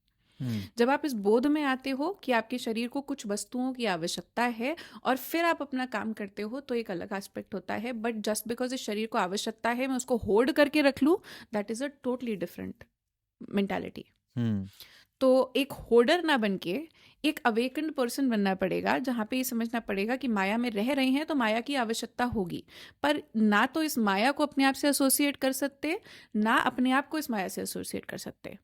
जब आप इस बोध में आते हो कि आपके शरीर को कुछ वस्तुओं की आवश्यकता है और फिर आप अपना काम करते हो, तो एक अलग एस्पेक्ट होता है। बट जस्ट बिकॉज इस शरीर को आवश्यकता है मैं उसको होल्ड करके रख लूँ, that is a totally different mentality. तो एक होल्डर ना बन के एक अवेकन्ड पर्सन बनना पड़ेगा, जहाँ पे ये समझना पड़ेगा कि माया में रह रहे हैं तो माया की आवश्यकता होगी, पर ना तो इस माया को अपने आप से एसोसिएट कर सकते, ना अपने आप को इस माया से एसोसिएट कर सकते।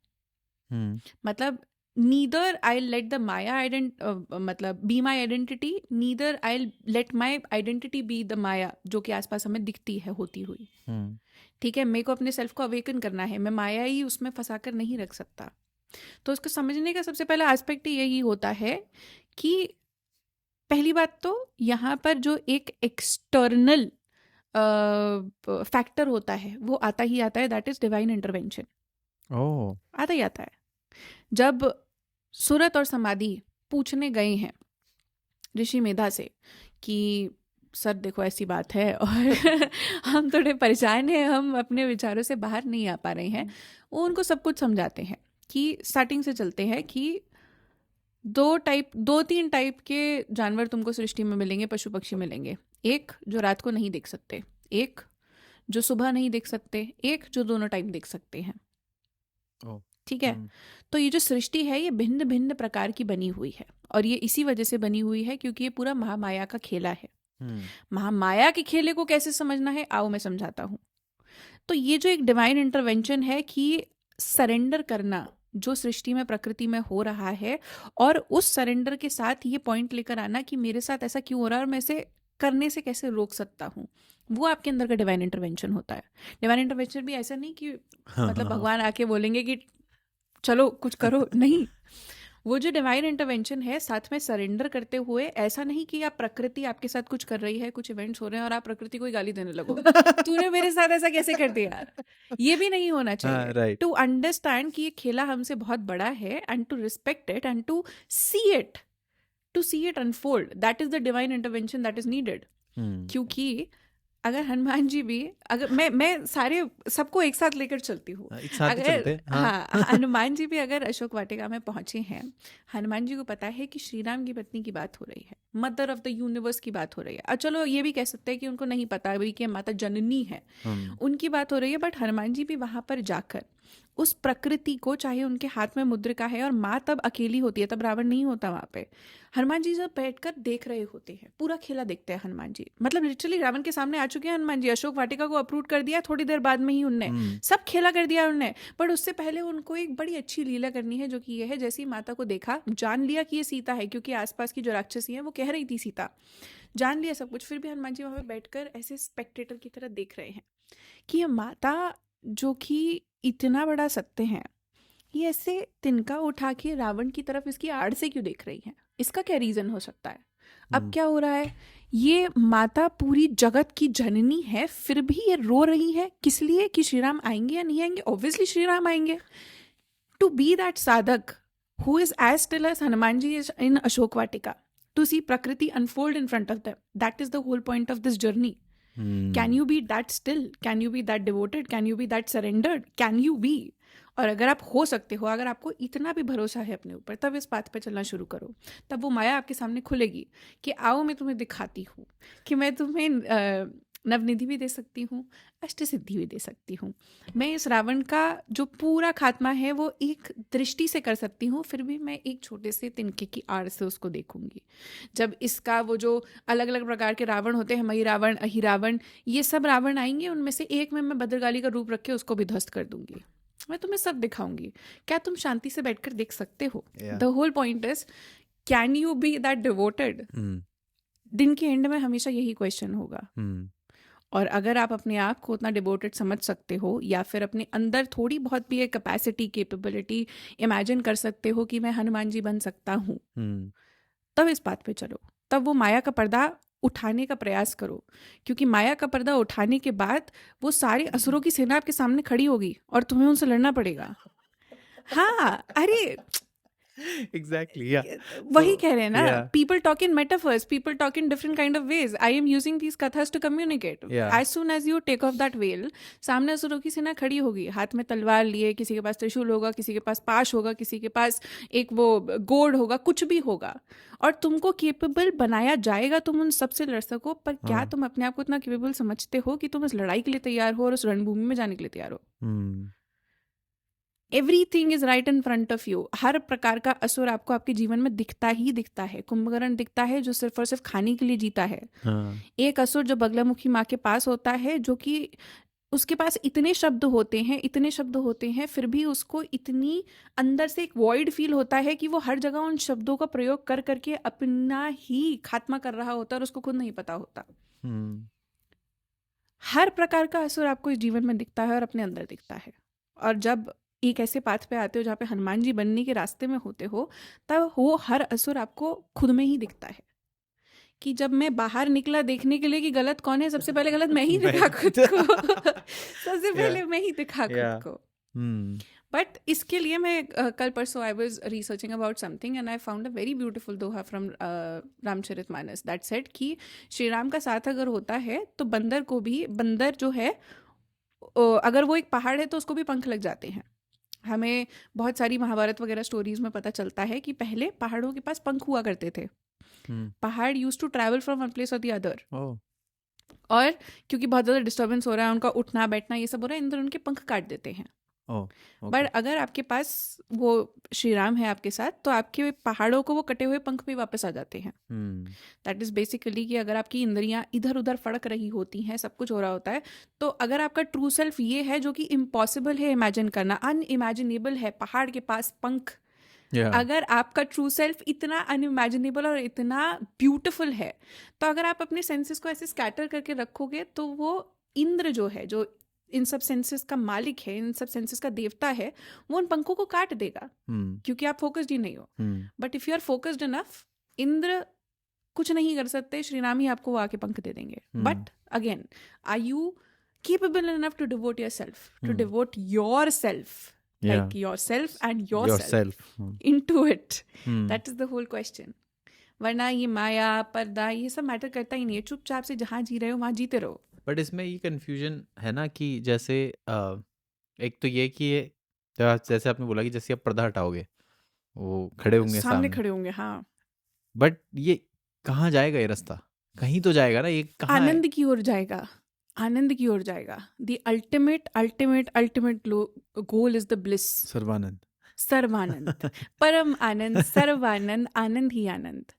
मतलब neither I let the maya मतलब be my identity, neither I let my identity be the maya जो कि आसपास हमें दिखती है होती हुई। ठीक है, मेरे को अपने सेल्फ को अवेकन करना है, मैं माया ही उसमें फंसा कर नहीं रख सकता। तो उसको समझने का सबसे पहला एस्पेक्ट यही होता है कि पहली बात तो यहाँ पर जो एक एक्सटर्नल फैक्टर होता है वो आता ही आता है, दैट इज डिवाइन इंटरवेंशन। आता ही आता है। जब सुरत और समाधि पूछने गए हैं ऋषि मेधा से कि सर देखो ऐसी बात है और हम थोड़े परेशान हैं, हम अपने विचारों से बाहर नहीं आ पा रहे हैं, वो उनको सब कुछ समझाते हैं कि स्टार्टिंग से चलते हैं कि 2-3 टाइप के जानवर तुमको सृष्टि में मिलेंगे, पशु पक्षी मिलेंगे। एक जो रात को नहीं देख सकते, एक जो सुबह नहीं देख सकते, एक जो दोनों टाइम देख सकते हैं। ठीक है, तो ये जो सृष्टि है ये भिन्न भिन्न प्रकार की बनी हुई है, और ये इसी वजह से बनी हुई है क्योंकि ये पूरा महामाया का खेला है। महामाया के खेले को कैसे समझना है, आओ मैं समझाता हूँ। तो ये जो एक डिवाइन इंटरवेंशन है कि सरेंडर करना जो सृष्टि में प्रकृति में हो रहा है, और उस सरेंडर के साथ ये पॉइंट लेकर आना कि मेरे साथ ऐसा क्यों हो रहा है और मैं इसे करने से कैसे रोक सकता हूँ, वो आपके अंदर का डिवाइन इंटरवेंशन होता है। डिवाइन इंटरवेंशन भी ऐसा नहीं कि मतलब भगवान आके बोलेंगे कि चलो कुछ करो, नहीं। वो जो डिवाइन इंटरवेंशन है साथ में सरेंडर करते हुए, ऐसा नहीं कि आप प्रकृति आपके साथ कुछ कर रही है, कुछ इवेंट्स हो रहे हैं और आप प्रकृति को ही गाली देने लगो तूने मेरे साथ ऐसा कैसे कर दिया, ये भी नहीं होना चाहिए। टू अंडरस्टैंड कि ये खेला हमसे बहुत बड़ा है, and to respect it and to see it unfold, that is the divine intervention that is needed. क्योंकि अगर हनुमान जी भी, अगर मैं सारे सबको एक साथ लेकर चलती हूँ, अगर हाँ हनुमान जी भी अगर अशोक वाटिका में पहुंचे हैं, हनुमान जी को पता है कि श्री राम की पत्नी की बात हो रही है, मदर ऑफ द यूनिवर्स की बात हो रही है। चलो ये भी कह सकते हैं कि उनको नहीं पता अभी कि माता जननी है, उनकी बात हो रही है, बट हनुमान जी भी वहां पर जाकर उस प्रकृति को, चाहे उनके हाथ में मुद्रिका है और माँ तब अकेली होती है, तब रावण नहीं होता वहां पे, हनुमान जी जब बैठकर देख रहे होते हैं, पूरा खेला देखते हैं हनुमान जी। मतलब लिटरली रावण के सामने आ चुके हैं हनुमान जी, अशोक वाटिका को अप्रूव कर दिया, थोड़ी देर बाद में ही उनने सब खेला कर दिया उनने। बट उससे पहले उनको एक बड़ी अच्छी लीला करनी है, जो कि ये है, जैसे ही माता को देखा, जान लिया कि ये सीता है, क्योंकि आसपास की जो राक्षसी है वो कह रही थी सीता, जान लिया सब कुछ, फिर भी हनुमान जी वहां पर बैठकर ऐसे स्पेक्टेटर की तरह देख रहे हैं कि ये माता जो कि इतना बड़ा सत्य है, ये ऐसे तिनका उठा के रावण की तरफ इसकी आड़ से क्यों देख रही है, इसका क्या रीजन हो सकता है। अब क्या हो रहा है, ये माता पूरी जगत की जननी है, फिर भी ये रो रही है, किस लिए, कि श्री राम आएंगे या नहीं आएंगे। ऑब्वियसली श्री राम आएंगे। To be that sadhak who is as still as Hanuman ji is in Ashok Vatika, to see prakriti unfold in front of them, that is the whole point of this journey. Can you be that still? Can you be that devoted? Can you be that surrendered? Can you be? और अगर आप हो सकते हो, अगर आपको इतना भी भरोसा है अपने ऊपर, तब इस बात पे चलना शुरू करो, तब वो माया आपके सामने खुलेगी कि आओ मैं तुम्हें दिखाती हूँ कि मैं तुम्हें नवनिधि भी दे सकती हूँ, अष्ट सिद्धि भी दे सकती हूँ। मैं इस रावण का जो पूरा खात्मा है वो एक दृष्टि से कर सकती हूँ, फिर भी मैं एक छोटे से तिनके की आड़ से उसको देखूंगी। जब इसका वो जो अलग अलग प्रकार के रावण होते हैं, मई रावण, अहि रावण, ये सब रावण आएंगे, उनमें से एक में मैं भद्रकाली का रूप रख के उसको भी ध्वस्त कर दूंगी, मैं तुम्हें सब दिखाऊंगी। क्या तुम शांति से बैठकर देख सकते हो? The whole point is, can you be that devoted? दिन के एंड में हमेशा यही क्वेश्चन होगा। और अगर आप अपने आप को उतना डिवोटेड समझ सकते हो, या फिर अपने अंदर थोड़ी बहुत भी एक कैपेसिटी, कैपेबिलिटी इमेजिन कर सकते हो कि मैं हनुमान जी बन सकता हूँ, तब इस बात पे चलो, तब वो माया का पर्दा उठाने का प्रयास करो। क्योंकि माया का पर्दा उठाने के बाद वो सारे असुरों की सेना आपके सामने खड़ी होगी और तुम्हें उनसे लड़ना पड़ेगा। हाँ, अरे Exactly, yeah. वही So, कह रहे हैं ना, yeah, people talk in metaphors, people talk in different kind of ways, I am using these kathas to communicate. yeah, as soon as you take off that veil, सामने असुरों की सेना खड़ी होगी, हाथ में तलवार लिए, किसी के पास त्रिशूल होगा, किसी के पास पाश होगा, किसी के पास एक वो गोड होगा, कुछ भी होगा, और तुमको केपेबल बनाया जाएगा, तुम उन सबसे लड़ सको। पर क्या हाँ, तुम अपने आप को इतना केपेबल समझते हो कि तुम उस लड़ाई के लिए तैयार हो और उस रणभूमि में जाने के लिए तैयार हो? Hmm, everything is right in front of you. हर प्रकार का असुर आपको आपके जीवन में दिखता ही दिखता है। कुंभकर्ण दिखता है जो सिर्फ और सिर्फ खाने के लिए जीता है। हाँ, एक असुर जो बगलामुखी माँ के पास होता है, जो कि उसके पास इतने शब्द होते हैं, इतने शब्द होते हैं, फिर भी उसको इतनी अंदर से एक वॉइड फील होता है कि वो हर जगह उन शब्दों का प्रयोग कर करके अपना ही खात्मा कर रहा होता है और उसको खुद नहीं पता होता। हम्म, हर प्रकार का असुर आपको इस जीवन में दिखता है और अपने अंदर दिखता है। और जब एक ऐसे पाथ पे आते हो जहाँ पे हनुमान जी बनने के रास्ते में होते हो, तब वो हर असुर आपको खुद में ही दिखता है। कि जब मैं बाहर निकला देखने के लिए कि गलत कौन है, सबसे पहले गलत मैं ही दिखा खुद को। सबसे yeah, पहले मैं ही दिखा खुद yeah, को। हम्म, बट इसके लिए मैं कल परसों I was researching about something and I found a very beautiful Doha from Ramcharitmanas that said कि श्री राम का साथ अगर होता है तो बंदर को भी, बंदर जो है अगर वो एक पहाड़ है तो उसको भी पंख लग जाते हैं। हमें बहुत सारी महाभारत वगैरह स्टोरीज में पता चलता है कि पहले पहाड़ों के पास पंख हुआ करते थे। पहाड़ used to travel from one place और द अदर, oh, और क्योंकि बहुत ज़्यादा डिस्टर्बेंस हो रहा है, उनका उठना बैठना ये सब हो रहा है, इंद्र उनके पंख काट देते हैं। oh, बट okay, अगर आपके पास वो श्री राम है आपके साथ, तो आपके पहाड़ों को वो कटे हुए पंख भी वापस आ जाते हैं। दैट इज़ बेसिकली कि अगर आपकी इंद्रियां इधर उधर फड़क रही होती हैं, सब कुछ हो रहा होता है, तो अगर आपका ट्रू सेल्फ ये है जो कि इम्पॉसिबल है इमेजिन करना, अनइमेजिनेबल है, पहाड़ के पास पंख, yeah, अगर आपका ट्रू सेल्फ इतना अनइमेजिनेबल और इतना ब्यूटिफुल है, तो अगर आप अपने सेंसेस को ऐसे स्कैटर करके रखोगे, तो वो इंद्र जो है, जो इन सब सेंसेस का मालिक है, इन सब सेंसेस का देवता है, वो उन पंखों को काट देगा, क्योंकि आप फोकस्ड ही नहीं हो। But if you are focused enough, Indra कुछ नहीं कर सकते, श्री राम ही आपको वो आके पंख दे देंगे। But again, are you capable enough to devote yourself, to devote yourself, yeah, like yourself and yourself yourself, into it? That is the whole question. वरना ये माया पर्दा ये सब मैटर करता ही नहीं है। चुपचाप से जहाँ जी रहे हो वहाँ जीते रहो। बट इसमें ये कंफ्यूजन है ना कि जैसे एक तो ये कि ये जैसे आपने बोला कि जैसे आप पर्दा हटाओगे वो खड़े होंगे सामने सामने, खड़े होंगे, हाँ। बट ये कहाँ जाएगा ये रास्ता? कहीं तो जाएगा ना, ये कहाँ है? आनंद की ओर जाएगा, आनंद की ओर जाएगा। The ultimate ultimate ultimate goal is the bliss, सर्वानंद, सर्वानंद, परम आनंद, सर्वानंद, आनंद ही आनंद।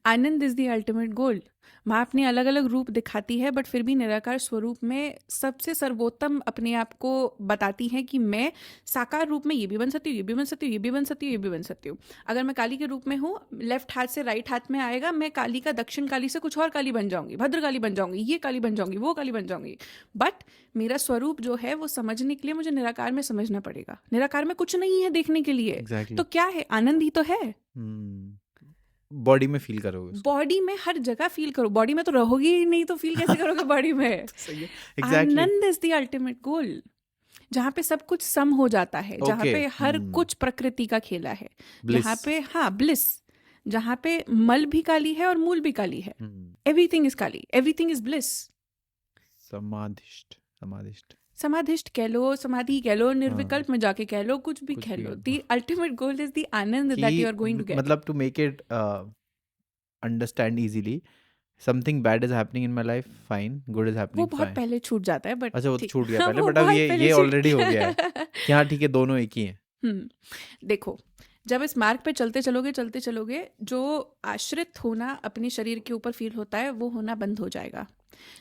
आनंद इज द अल्टीमेट गोल। माँ अपने अलग अलग रूप दिखाती है, बट फिर भी निराकार स्वरूप में सबसे सर्वोत्तम अपने आप को बताती है कि मैं साकार रूप में ये भी बन सकती हूँ, ये भी बन सकती हूँ, ये भी बन सकती हूँ, ये भी बन सकती हूँ। अगर मैं काली के रूप में हूँ, लेफ्ट हाथ से राइट हाथ में आएगा, मैं काली का दक्षिण काली से कुछ और काली बन जाऊंगी, भद्र काली बन जाऊंगी, ये काली बन जाऊंगी, वो काली बन जाऊंगी। बट मेरा स्वरूप जो है वो समझने के लिए मुझे निराकार में समझना पड़ेगा। निराकार में कुछ नहीं है देखने के लिए। Exactly. तो क्या है? आनंद ही तो है। बॉडी में फील करोगे उसको। बॉडी में हर जगह फील करो। बॉडी में तो रहोगे ही नहीं, तो फील कैसे करोगे बॉडी में? सही है, exactly. Anand is the ultimate goal, जहाँ पे सब कुछ सम हो जाता है, जहाँ Okay. पे हर कुछ प्रकृति का खेला है, Bliss. जहाँ पे हाँ ब्लिस, जहाँ पे मल भी काली है और मूल भी काली है। Everything is Kali, everything is bliss. समाधिष्ट, समाधिष्ट, समाधिष्ट कह लो, समाधि कह लो, निर्विकल्प में जाके कह लो, कुछ भी कह लो। The ultimate goal is the anand that you are going to get. मतलब to make it understand easily, something bad is happening in my life, fine, good is happening, वो बहुत पहले छूट जाता है, बट अच्छा वो तो छूट गया पहले, वो बट अब बहुत पहले ये छूट- ऑलरेडी हो गया है कि हाँ ठीक है, दोनों एक ही हैं। देखो, जब इस मार्ग पे चलते चलोगे, जो आश्रित होना अपने शरीर के ऊपर फील होता है, वो होना बंद हो जाएगा।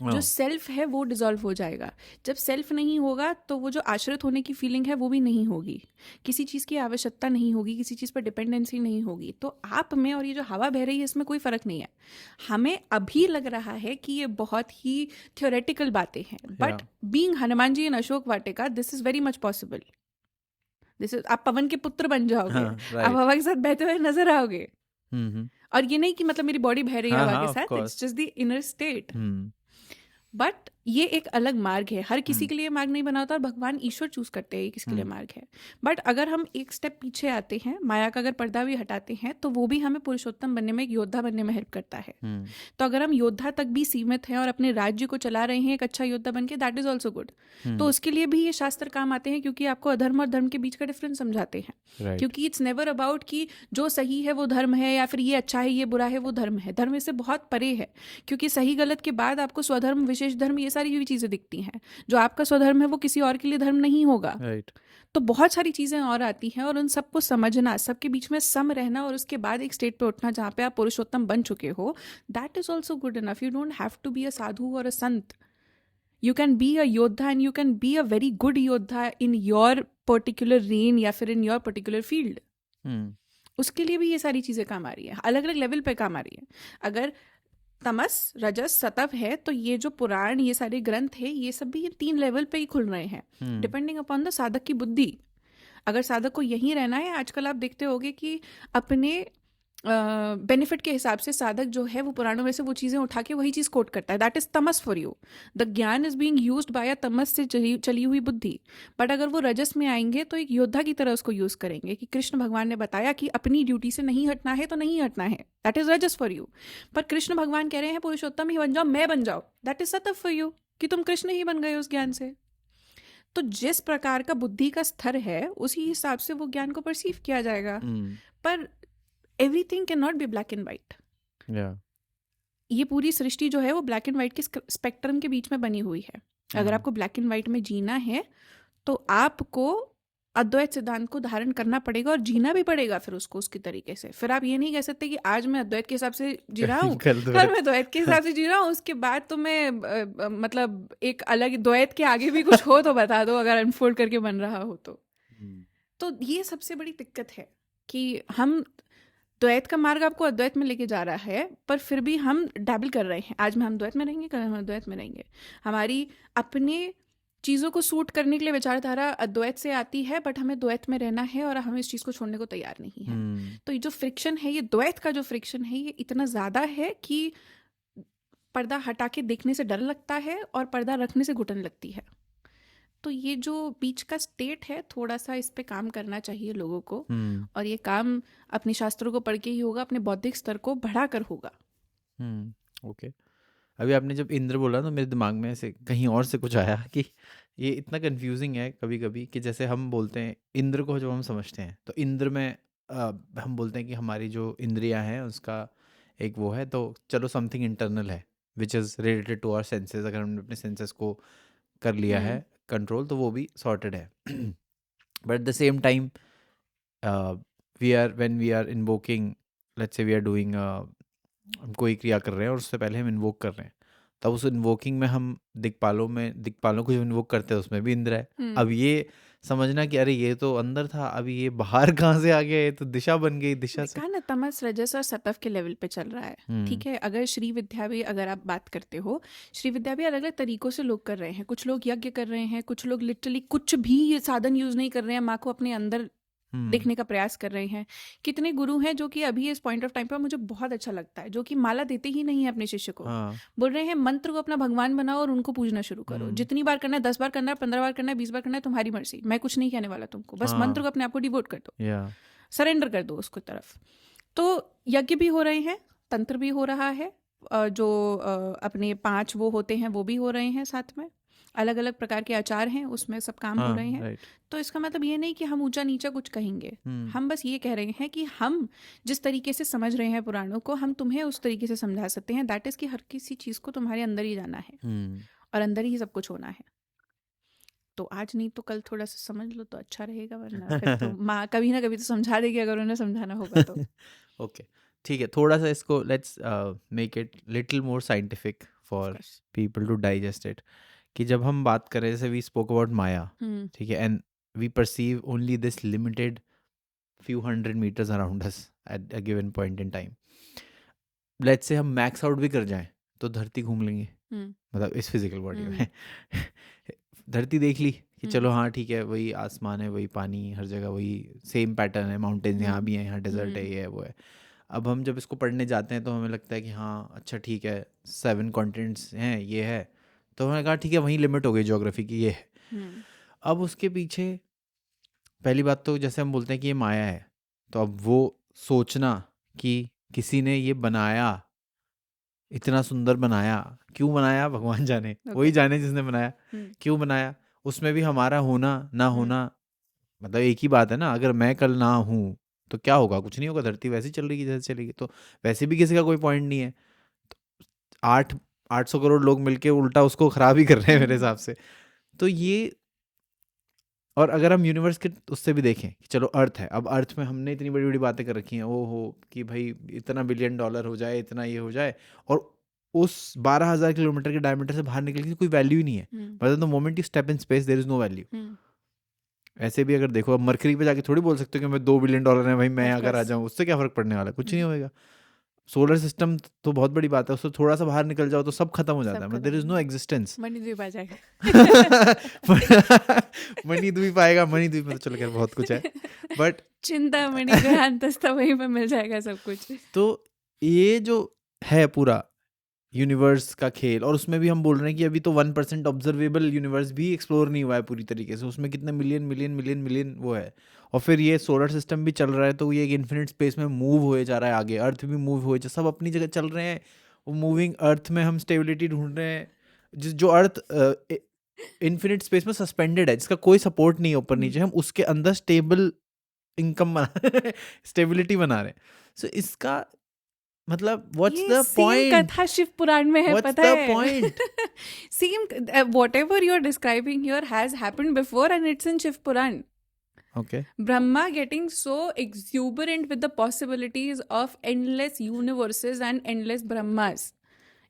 जो सेल्फ है वो डिसॉल्व हो जाएगा। जब सेल्फ नहीं होगा, तो वो जो आश्रित होने की फीलिंग है वो भी नहीं होगी। किसी चीज़ की आवश्यकता नहीं होगी, किसी चीज़ पर डिपेंडेंसी नहीं होगी। तो आप में और ये जो हवा बह रही है, इसमें कोई फ़र्क नहीं है। हमें अभी लग रहा है कि ये बहुत ही थियोरेटिकल बातें हैं, but being Hanuman ji in Ashok Vatika, this is very much possible. This is, आप पवन के पुत्र बन जाओगे, आप हवा के साथ बहते हुए नजर आओगे। और ये नहीं कि मतलब मेरी बॉडी बह रही है हवा के साथ, it's just the inner state. But ये एक अलग मार्ग है, हर किसी हम्म के लिए मार्ग नहीं बना होता और भगवान ईश्वर चूज करते हैं ये किसके लिए हम्म मार्ग है। बट अगर हम एक स्टेप पीछे आते हैं, माया का अगर पर्दा भी हटाते हैं, तो वो भी हमें पुरुषोत्तम बनने में, एक योद्धा बनने में हेल्प करता है। हम्म तो अगर हम योद्धा तक भी सीमित हैं और अपने राज्य को चला रहे हैं एक अच्छा योद्धा बन के, दैट इज ऑल्सो गुड। तो हम्म उसके लिए भी ये शास्त्र काम आते हैं, क्योंकि आपको अधर्म और धर्म के बीच का डिफरेंस समझाते हैं। राइट क्योंकि इट्स नेवर अबाउट कि जो सही है वो धर्म है, या फिर ये अच्छा है ये बुरा है वो धर्म है। धर्म इससे बहुत परे है, क्योंकि सही गलत के बाद आपको स्वधर्म, विशेष धर्म, ये सारी भी चीज़ें दिखती हैं। जो आपका स्वधर्म है वो किसी और के लिए धर्म नहीं होगा। राइट तो बहुत सारी चीज़ें और आती हैं, और उन सबको समझना, सबके बीच में सम रहना, और उसके बाद एक स्टेट पे उठना जहाँ पे आप पुरुषोत्तम बन चुके हो, that is also good enough. You don't have to be a sadhu और a sant. You can be a yoddha, and you can be a very good yoddha in your particular reign या फिर इन योर पर्टिकुलर फील्ड। हम्म उसके लिए भी ये सारी चीज़ें काम आ रही है, अलग अलग लेवल पे काम आ रही है। अगर तमस, रजस, सतव है, तो ये जो पुराण, ये सारे ग्रंथ है, ये सब भी ये 3 लेवल पे ही खुल रहे हैं, हम्म डिपेंडिंग अपॉन द साधक की बुद्धि। अगर साधक को यहीं रहना है, आजकल आप देखते होगे कि अपने बेनिफिट के हिसाब से साधक जो है वो पुराणों में से वो चीज़ें उठा के वही चीज़ कोट करता है। That is Tamas for you. The ज्ञान इज बीइंग यूज्ड बाय अ तमस से चली हुई बुद्धि। बट अगर वो रजस में आएंगे तो एक योद्धा की तरह उसको यूज करेंगे, कि कृष्ण भगवान ने बताया कि अपनी ड्यूटी से नहीं हटना है तो नहीं हटना है, दैट इज रजस फॉर यू। पर कृष्ण भगवान कह रहे हैं पुरुषोत्तम ही बन जाओ, मैं बन जाओ, दैट इज सतव फॉर यू, कि तुम कृष्ण ही बन गए उस ज्ञान से। तो जिस प्रकार का बुद्धि का स्तर है, उसी हिसाब से वो ज्ञान को परसीव किया जाएगा। हम्म पर everything can not be black and white. या ये पूरी सृष्टि जो है वो ब्लैक एंड वाइट के स्पेक्ट्रम के बीच में बनी हुई है। अगर आपको ब्लैक एंड वाइट में जीना है, तो आपको अद्वैत सिद्धांत को धारण करना पड़ेगा और जीना भी पड़ेगा फिर उसको उसके तरीके से। फिर आप ये नहीं कह सकते कि आज मैं अद्वैत के हिसाब से जी रहा हूँ, कल कल द्वैत मैं द्वैत के हिसाब से जी रहा हूँ, उसके बाद तो मैं मतलब एक अलग द्वैत के आगे भी कुछ हो तो बता दो, अगर अनफोल्ड करके बन रहा हो तो। हम्म तो ये सबसे बड़ी दिक्कत है कि हम, द्वैत का मार्ग आपको अद्वैत में लेके जा रहा है, पर फिर भी हम डैबल कर रहे हैं। आज में हम द्वैत में रहेंगे, कल हम अद्वैत में रहेंगे। हमारी अपने चीज़ों को सूट करने के लिए विचारधारा अद्वैत से आती है, बट हमें द्वैत में रहना है और हम इस चीज़ को छोड़ने को तैयार नहीं है। तो ये जो फ्रिक्शन है, ये द्वैत का जो फ्रिक्शन है, ये इतना ज़्यादा है कि पर्दा हटा के देखने से डर लगता है और पर्दा रखने से घुटन लगती है। तो ये जो बीच का स्टेट है, थोड़ा सा इस पे काम करना चाहिए लोगों को। और ये काम अपने शास्त्रों को पढ़ के ही होगा, अपने बौद्धिक स्तर को बढ़ाकर होगा। ओके अभी आपने जब इंद्र बोला तो मेरे दिमाग में ऐसे कहीं और से कुछ आया कि ये इतना कंफ्यूजिंग है कभी कभी कि जैसे हम बोलते हैं इंद्र को, जब हम समझते हैं तो इंद्र में हम बोलते हैं कि हमारी जो इंद्रियां हैं उसका एक वो है, तो चलो समथिंग इंटरनल है which is related to our senses. अगर हमने अपने सेंसेस को कर लिया है हम्म कंट्रोल तो वो भी सॉर्टेड है। But at the same time we are when we are invoking, let's say we are doing, हम कोई क्रिया कर रहे हैं और उससे पहले हम इन्वोक कर रहे हैं, तब उस इन्वोकिंग में हम दिक्पालों को जो इन्वोक करते हैं उसमें भी इंद्र है। अब हम्म ये समझना कि अरे ये तो अंदर था, अभी ये बाहर कहाँ से आ गया, ये तो दिशा बन गई, दिशा से। कहा ना, तमस, रजस और सतव के लेवल पे चल रहा है। हम्म ठीक है, अगर श्री विद्या भी अगर आप बात करते हो, श्री विद्या भी अलग अलग तरीकों से लोग कर रहे हैं। कुछ लोग यज्ञ कर रहे हैं, कुछ लोग लिटरली कुछ भी ये साधन यूज नहीं कर रहे हैं, माँ को अपने अंदर हम्म देखने का प्रयास कर रहे हैं। कितने गुरु हैं जो कि अभी इस पॉइंट ऑफ टाइम पर मुझे बहुत अच्छा लगता है, जो कि माला देते ही नहीं है अपने शिष्य को। हाँ बोल रहे हैं मंत्र को अपना भगवान बनाओ और उनको पूजना शुरू करो। हम्म जितनी बार करना है, 10 बार करना है, 15 बार करना है, 20 बार करना है, तुम्हारी मर्जी। मैं कुछ नहीं कहने वाला तुमको, बस मंत्र हाँ को अपने आप को डिवोट कर दो, या सरेंडर कर दो उसको तरफ। तो यज्ञ भी हो रहे हैं, तंत्र भी हो रहा है, जो अपने 5 वो होते हैं वो भी हो रहे हैं साथ में, अलग अलग प्रकार के आचार हैं उसमें सब काम हो रहे हाँ हैं। राइट तो इसका मतलब ये नहीं कि हम ऊंचा नीचा कुछ कहेंगे। हम बस ये कह रहे हैं कि हम जिस तरीके से समझ रहे हैं पुराणों को, हम तुम्हें उस तरीके से समझा सकते हैं। दैट इज कि हर किसी चीज़ को तुम्हारे अंदर ही जाना है और अंदर ही सब कुछ होना है। तो आज नहीं तो कल थोड़ा सा समझ लो तो अच्छा रहेगा, वरना फिर तो माँ कभी ना कभी तो समझा देगी, अगर उन्हें समझाना होगा तो। ओके ठीक है, थोड़ा सा इसको let's make it little more scientific of for course. People to digest it. कि जब हम बात करें, जैसे वी स्पोक अबाउट माया, ठीक है, and we perceive only this limited few hundred meters around us at a given point in time. Let's say हम मैक्स आउट भी कर जाएं तो धरती घूम लेंगे, मतलब इस फिजिकल बॉडी में। धरती देख ली कि चलो हाँ ठीक है, वही आसमान है, वही पानी, हर जगह वही सेम पैटर्न है, माउंटेन्स यहाँ भी हैं, यहाँ डेजर्ट है, ये है वो है। अब हम जब इसको पढ़ने जाते हैं तो हमें लगता है कि हाँ अच्छा ठीक है, 7 कॉन्टिनेंट्स हैं, ये है, तो मैंने कहा ठीक है, वहीं लिमिट हो गई ज्योग्राफी की, ये है। हम्म, अब उसके पीछे पहली बात तो जैसे हम बोलते हैं कि ये माया है, तो अब वो सोचना कि किसी ने ये बनाया, इतना सुंदर बनाया, क्यों बनाया भगवान जाने, वही ओके। जाने जिसने बनाया, हम्म, क्यों बनाया, उसमें भी हमारा होना ना हम्म, होना, मतलब एक ही बात है ना, अगर मैं कल ना हूँ तो क्या होगा, कुछ नहीं होगा, धरती वैसे ही चल रही जैसे चलेगी, तो वैसे भी किसी का कोई पॉइंट नहीं है। 800 करोड़ लोग मिलके उल्टा उसको खराब ही कर रहे हैं मेरे हिसाब से। तो ये, और अगर हम यूनिवर्स के उससे भी देखें कि चलो अर्थ है, अब अर्थ में हमने इतनी बड़ी बड़ी बातें कर रखी हैं, ओ हो कि भाई इतना $1 बिलियन हो जाए, इतना ये हो जाए, और उस 12,000 किलोमीटर के डायमीटर से बाहर निकलने की कोई वैल्यू ही नहीं है। हम्म, मतलब the moment you step in space there is no value. हम्म, ऐसे भी अगर देखो, अब मरकरी पे जाके थोड़ी बोल सकते हो कि मैं $2 बिलियन है भाई, मैं ऑफ अगर आ कोर्स। जाऊँ उससे क्या फर्क पड़ने वाला है, कुछ नहीं होएगा। सोलर सिस्टम तो बहुत बड़ी बात है, उससे थोड़ा सा बाहर निकल जाओ तो सब खत्म हो जाता सब है, मतलब खत्म देयर इज हो नो गया, एग्जिस्टेंस। मणिद्वीप आ जाएगा। मणिद्वीप आएगा, मणिद्वीप में तो चलो खैर बहुत कुछ है, बट चिंतामणि ग्रहांतस्था, वहीं पे मिल जाएगा सब कुछ। तो ये जो है पूरा यूनिवर्स का खेल, और उसमें भी हम बोल रहे हैं कि अभी तो 1% ऑब्जर्वेबल यूनिवर्स भी एक्सप्लोर नहीं हुआ है पूरी तरीके से, उसमें कितने मिलियन मिलियन मिलियन मिलियन वो है। और फिर ये सोलर सिस्टम भी चल रहा है, तो ये एक इन्फिनिट स्पेस में मूव होए जा रहा है आगे, अर्थ भी मूव हो, सब अपनी जगह चल रहे हैं, वो मूविंग अर्थ में हम स्टेबिलिटी ढूंढ रहे हैं, जो अर्थ इन्फिनिट स्पेस में सस्पेंडेड है, जिसका कोई सपोर्ट नहीं है ऊपर नीचे, हम उसके अंदर स्टेबल इनकम बना स्टेबिलिटी बना रहे हैं। सो इसका मतलब व्हाट्स ये द सेम पॉइंट, कथा शिव पुराण में है, व्हाट्स पता द है। Point? Same, whatever you are describing here has happened before and it's in Shiv Puran. Okay, Brahma getting so exuberant with the possibilities of endless universes and endless Brahmas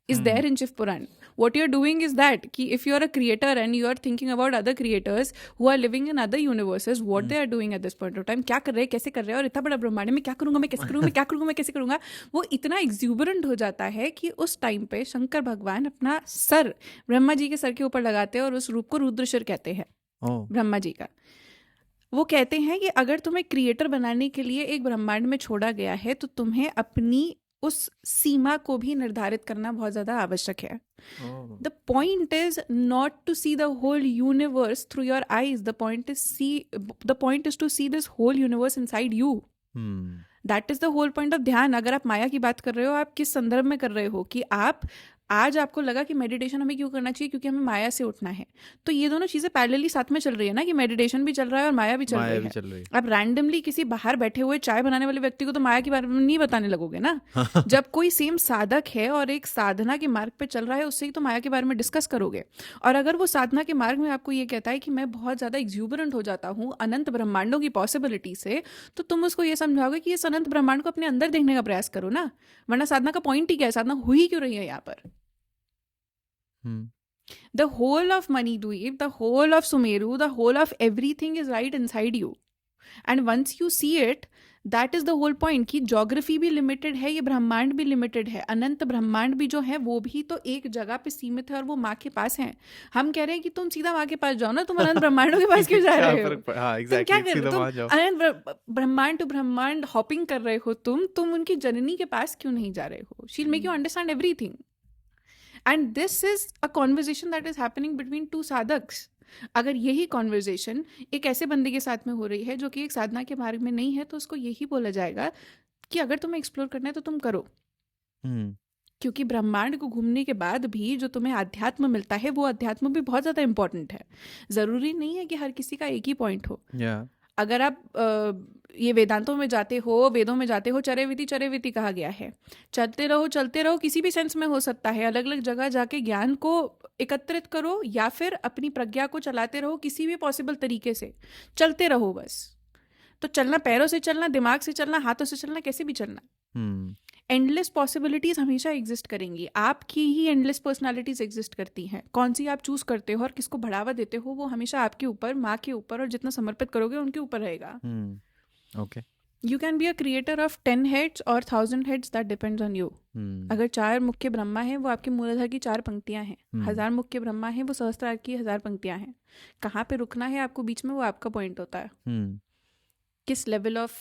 is there in Shiv Puran. What you're doing is that कि if you're a creator and you are thinking about other creators who are living in other universes, what they are doing at this point of time, क्या कर रहे हैं, कैसे कर रहे हैं, और इतना बड़ा ब्रह्मांड में क्या करूंगा, मैं कैसे करूंगा, मैं क्या करूंगा, मैं कैसे करूंगा, वो इतना exuberant हो जाता है कि उस टाइम पे शंकर भगवान अपना सर ब्रह्मा जी के सर के ऊपर लगाते हैं और उस रूप को रुद्रशिर कहते हैं, ब्रह्मा जी का। वो कहते हैं कि अगर तुम्हें क्रिएटर बनाने के लिए एक ब्रह्मांड में छोड़ा गया है तो तुम्हें अपनी उस सीमा को भी निर्धारित करना बहुत ज़्यादा आवश्यक है। The point is not to see the whole universe through your eyes, the point is to see this whole universe inside you. That is the whole point of dhyan. अगर आप माया की बात कर रहे हो, आप किस संदर्भ में कर रहे हो कि आप आज आपको लगा कि मेडिटेशन हमें क्यों करना चाहिए, क्योंकि हमें माया से उठना है। तो ये दोनों चीजें पैरेलली साथ में चल रही है ना, कि मेडिटेशन भी चल रहा है और माया भी चल रही है। आप रैंडमली किसी बाहर बैठे हुए चाय बनाने वाले व्यक्ति को तो माया के बारे में नहीं बताने लगोगे ना। जब कोई सेम साधक है और एक साधना के मार्ग पे चल रहा है, उससे ही तो माया के बारे में डिस्कस करोगे। और अगर वो साधना के मार्ग में आपको ये कहता है कि मैं बहुत ज्यादा एक्सूबरेंट हो जाता हूँ अनंत ब्रह्मांडों की पॉसिबिलिटी से, तो तुम उसको ये समझाओगे कि इस अनंत ब्रह्मांड को अपने अंदर देखने का प्रयास करो ना, वरना साधना का पॉइंट ही क्या है, साधना हुई क्यों रही है यहाँ पर। The whole of Manidweep, the whole of Sumeru, the whole of everything is right inside you. And once you see it, that is the whole point कि ज्योग्राफी भी लिमिटेड है, ये ब्रह्मांड भी लिमिटेड है, अनंत ब्रह्मांड भी जो है वो भी तो एक जगह पे सीमित है और वो माँ के पास है। हम कह रहे हैं कि तुम सीधा माँ के पास जाओ ना, तुम अनंत ब्रह्मांडों के पास क्यों जा रहे हो? तुम क्या कर रहे हो? तुम अनंत ब्रह्मांड टू ब्रह्मांड हॉपिंग कर रहे हो, तुम उनकी जननी के पास क्यों नहीं जा रहे हो? She will make you understand everything. And this is a conversation that is happening between two sadhaks. अगर यही कॉन्वर्जेशन एक ऐसे बंदे के साथ में हो रही है जो कि एक साधना के मार्ग में नहीं है, तो उसको यही बोला जाएगा कि अगर तुम्हें एक्सप्लोर करना है तो तुम करो। क्योंकि ब्रह्मांड को घूमने के बाद भी जो तुम्हें अध्यात्म मिलता है, वो अध्यात्म भी बहुत ज़्यादा इंपॉर्टेंट है। ज़रूरी नहीं है कि हर किसी का एक ही पॉइंट हो। अगर आप ये वेदांतों में जाते हो, वेदों में जाते हो, चरैविति कहा गया है। चलते रहो, किसी भी सेंस में हो सकता है। अलग अलग जगह जाके ज्ञान को एकत्रित करो या फिर अपनी प्रज्ञा को चलाते रहो, किसी भी पॉसिबल तरीके से चलते रहो बस। तो चलना पैरों से चलना, दिमाग से चलना, हाथों से चलना, कैसे भी चलना। एंडलेस पॉसिबिलिटीज हमेशा एग्जिस्ट करेंगी। आपकी ही एंडलेस पर्सनालिटीज एग्जिस्ट करती हैं। कौन सी आप चूज करते हो और किसको बढ़ावा देते हो, वो हमेशा आपके ऊपर, माँ के ऊपर, और जितना समर्पित करोगे उनके ऊपर रहेगा। Okay, you can be a creator of 10 heads और 1000 heads, that depends on you. अगर 4 मुख्य ब्रह्मा है, वो आपके मूलाधार की 4 पंक्तियां हैं। 1000 मुख्य ब्रह्मा है, वो सहस्त्रार की 1000 पंक्तियां हैं। कहाँ पे रुकना है आपको बीच में, वो आपका पॉइंट होता है। किस लेवल ऑफ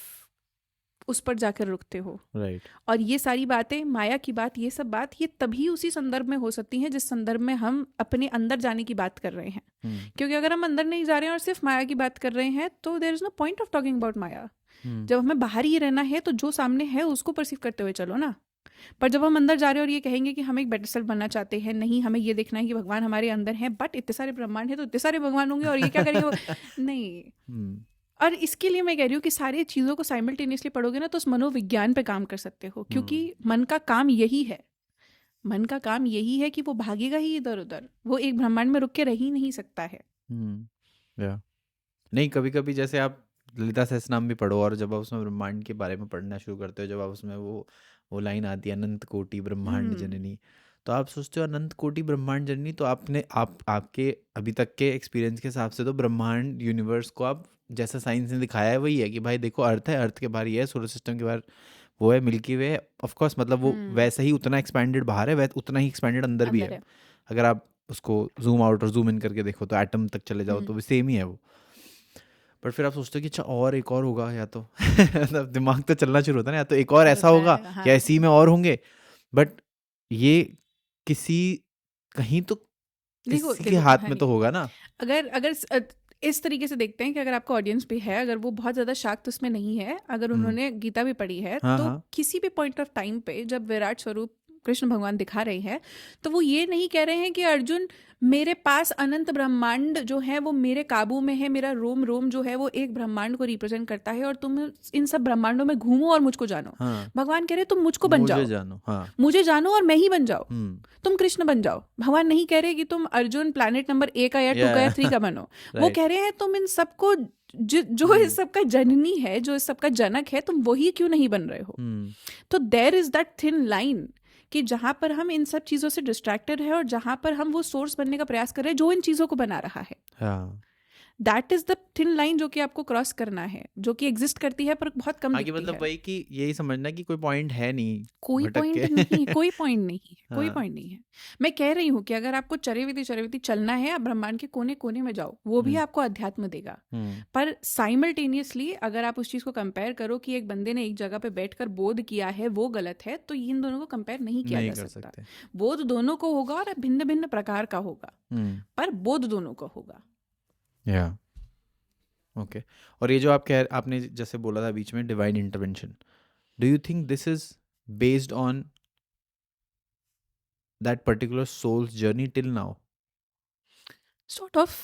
उस पर जाकर रुकते हो। राइट। और ये सारी बातें, माया की बात, ये सब बात, ये तभी उसी संदर्भ में हो सकती हैं जिस संदर्भ में हम अपने अंदर जाने की बात कर रहे हैं। क्योंकि अगर हम अंदर नहीं जा रहे हैं और सिर्फ माया की बात कर रहे हैं तो there is no point of talking about maya. जब हमें बाहर ही रहना है तो जो सामने है उसको परसीव करते हुए चलो ना। पर जब हम अंदर जा रहे हैं और ये कहेंगे कि हम एक बेटर सेल्फ बनना चाहते हैं, नहीं हमें ये देखना है कि भगवान हमारे अंदर है, बट इतने सारे ब्रह्मांड है तो इतने सारे भगवान होंगे और ये क्या करेंगे नहीं। और इसके लिए मैं कह रही हूँ कि सारी चीज़ों को साइमल्टेनियसली पढ़ोगे ना तो उस मनोविज्ञान पे काम कर सकते हो, क्योंकि मन का काम यही है। मन का काम यही है कि वो भागेगा ही इधर उधर, वो एक ब्रह्मांड में रुक के रह ही नहीं सकता है। या नहीं, कभी कभी जैसे आप ललिता सहस्त्रनाम भी पढ़ो और जब आप उसमें ब्रह्मांड के बारे में पढ़ना शुरू करते हो, जब आप उसमें वो लाइन आती है अनंत कोटि ब्रह्मांड जननी, तो आप सोचते हो अनंत कोटि ब्रह्मांड जननी, तो आपने आपके अभी तक के एक्सपीरियंस के हिसाब से तो ब्रह्मांड यूनिवर्स को आप जैसा साइंस ने दिखाया है वही है कि भाई देखो अर्थ है, अर्थ के बाहर ये है, सोलर सिस्टम के बाहर वो है, मिल्की वे है। ऑफ कोर्स मतलब वो वैसे ही उतना एक्सपैंडेड बाहर है, वैसे उतना ही एक्सपैंडेड अंदर भी है। अगर आप उसको जूम आउट और जूम इन करके देखो तो एटम तक चले जाओ तो भी सेम ही है वो। बट फिर आप सोचते हो कि अच्छा और एक और होगा, या तो मतलब दिमाग तो चलना शुरू होता है ना, या तो एक और ऐसा होगा या इसी में और होंगे। बट ये किसी कहीं तो किसी के हाथ में तो होगा ना। अगर इस तरीके से देखते हैं कि अगर आपका ऑडियंस भी है, अगर वो बहुत ज़्यादा शाक्त उसमें नहीं है, अगर उन्होंने गीता भी पढ़ी है, तो किसी भी पॉइंट ऑफ टाइम पे जब विराट स्वरूप कृष्ण भगवान दिखा रहे हैं तो वो ये नहीं कह रहे हैं कि अर्जुन मेरे पास अनंत ब्रह्मांड जो है वो मेरे काबू में है, मेरा रोम रोम जो है वो एक ब्रह्मांड को रिप्रेजेंट करता है और तुम इन सब ब्रह्मांडों में घूमो और मुझको जानो। भगवान कह रहे तुम मुझको बन जाओ, मुझे जानो और मैं ही बन जाओ, तुम कृष्ण बन जाओ। भगवान नहीं कह रहे कि तुम अर्जुन प्लैनेट नंबर 1 का या 2 का या 3 का बनो। वो कह रहे हैं तुम इन सबको जो इस सबका जननी है, जो इस सबका जनक है, तुम वही क्यों नहीं बन रहे हो। तो there is that thin line कि जहां पर हम इन सब चीज़ों से डिस्ट्रैक्टेड है और जहां पर हम वो सोर्स बनने का प्रयास कर रहे हैं जो इन चीज़ों को बना रहा है। That is the thin line जो कि आपको क्रॉस करना है, जो कि एग्जिस्ट करती है पर बहुत कम दिखती मतलब है। वही कि यही समझना कि कोई पॉइंट है नहीं, कोई पॉइंट नहीं, कोई पॉइंट नहीं है, कोई पॉइंट नहीं है। मैं कह रही हूँ कि अगर आपको चरेविति चलना है, आप ब्रह्मांड के कोने कोने में जाओ, वो भी आपको अध्यात्म देगा। पर साइमल्टेनियसली अगर आप उस चीज़ को कंपेयर करो कि एक बंदे ने एक जगह पे बैठकर बोध किया है वो गलत है, तो इन दोनों को कंपेयर नहीं किया जा सकता। बोध दोनों को होगा और भिन्न भिन्न प्रकार का होगा, पर बोध दोनों को होगा। ओके और ये जो आपने जैसे बोला था बीच में divine intervention, do you think this is based on that particular soul's journey till now? Sort of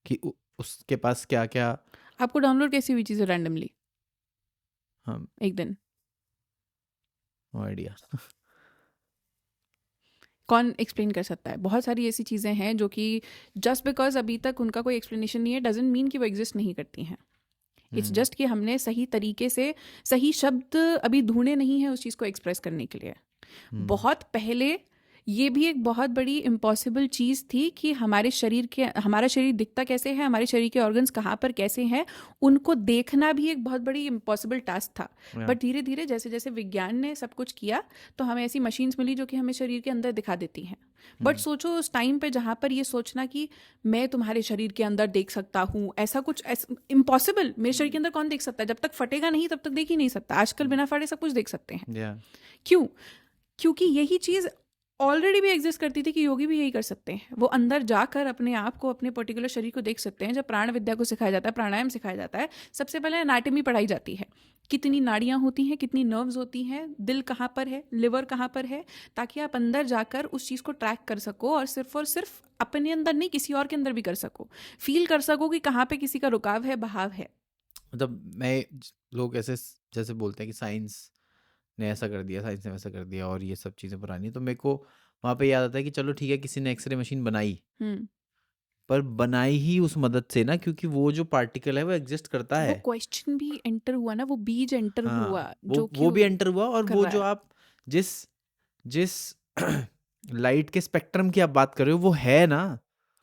कि उसके पास क्या क्या आपको डाउनलोड कैसी हुई चीज़ें रैंडमली एक दिन? No idea. कौन एक्सप्लेन कर सकता है? बहुत सारी ऐसी चीज़ें हैं जो कि जस्ट बिकॉज अभी तक उनका कोई एक्सप्लेनेशन नहीं है डजंट मीन कि वो एग्जिस्ट नहीं करती हैं। इट्स जस्ट कि हमने सही तरीके से सही शब्द अभी ढूंढे नहीं है उस चीज़ को एक्सप्रेस करने के लिए। बहुत पहले ये भी एक बहुत बड़ी इम्पॉसिबल चीज़ थी कि हमारा शरीर दिखता कैसे है, हमारे शरीर के ऑर्गन्स कहाँ पर कैसे हैं, उनको देखना भी एक बहुत बड़ी इम्पॉसिबल टास्क था। बट धीरे धीरे जैसे जैसे विज्ञान ने सब कुछ किया तो हमें ऐसी मशीन्स मिली जो कि हमें शरीर के अंदर दिखा देती हैं। बट सोचो उस टाइम पे जहाँ पर ये सोचना कि मैं तुम्हारे शरीर के अंदर देख सकता हूँ, ऐसा कुछ इम्पॉसिबल। मेरे शरीर के अंदर कौन देख सकता है? जब तक फटेगा नहीं तब तक देख ही नहीं सकता। आजकल बिना फटे सब कुछ देख सकते हैं। क्यों? क्योंकि यही चीज़ ऑलरेडी भी एग्जिस्ट करती थी कि योगी भी यही कर सकते हैं। वो अंदर जाकर अपने आप को, अपने पर्टिकुलर शरीर को देख सकते हैं। जब प्राण विद्या को सिखाया जाता है, प्राणायाम सिखाया जाता है, सबसे पहले एनाटॉमी पढ़ाई जाती है। कितनी नाड़ियाँ होती हैं, कितनी नर्व्स होती हैं, दिल कहाँ पर है, लिवर कहाँ पर है, ताकि आप अंदर जाकर उस चीज़ को ट्रैक कर सको और सिर्फ अपने अंदर नहीं किसी और के अंदर भी कर सको, फील कर सको कि कहाँ पे किसी का रुकाव है, बहाव है। मतलब लोग ऐसे जैसे बोलते हैं कि साइंस ने ऐसा कर दिया, साइंस ने वैसा कर दिया और ये सब चीज़ें पुरानी, तो मेरे को वहाँ पे याद आता है कि चलो ठीक है किसी ने एक्सरे मशीन बनाई, पर बनाई ही उस मदद से ना, क्योंकि वो जो पार्टिकल है वो एग्जिस्ट करता है। वो क्वेश्चन भी एंटर हुआ ना, वो बीज एंटर हुआ, वो भी एंटर हुआ। और वो जो आप जिस लाइट के स्पेक्ट्रम की आप बात कर रहे हो वो है ना,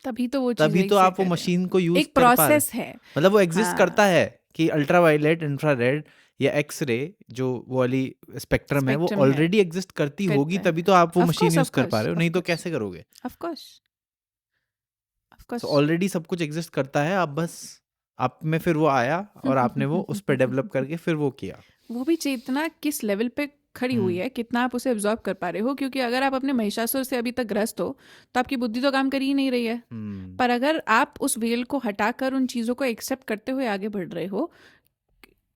तभी तो वो तभी तो आप वो मशीन को यूज एक प्रोसेस है, मतलब वो एग्जिस्ट करता है कि अल्ट्रावायलेट, इंफ्रारेड या एक्सरे जो वो वाली स्पेक्ट्रम है वो ऑलरेडी एग्जिस्ट करती होगी, तभी तो आप वो मशीन यूज कर पा रहे हो, नहीं तो कैसे करोगे? ऑफ कोर्स ऑलरेडी सब कुछ एग्जिस्ट करता है, आप बस आप में फिर वो आया और आपने वो उस पर डेवलप करके फिर वो किया। वो भी चेतना किस लेवल पे खड़ी हुई हम्म है, कितना आप उसे एब्जॉर्ब कर पा रहे हो, क्योंकि अगर आप अपने महिषासुर से अभी तक ग्रस्त हो तो आपकी बुद्धि तो काम कर ही नहीं रही है। हम्म पर अगर आप उस वेल को हटाकर उन चीज़ों को एक्सेप्ट करते हुए आगे बढ़ रहे हो,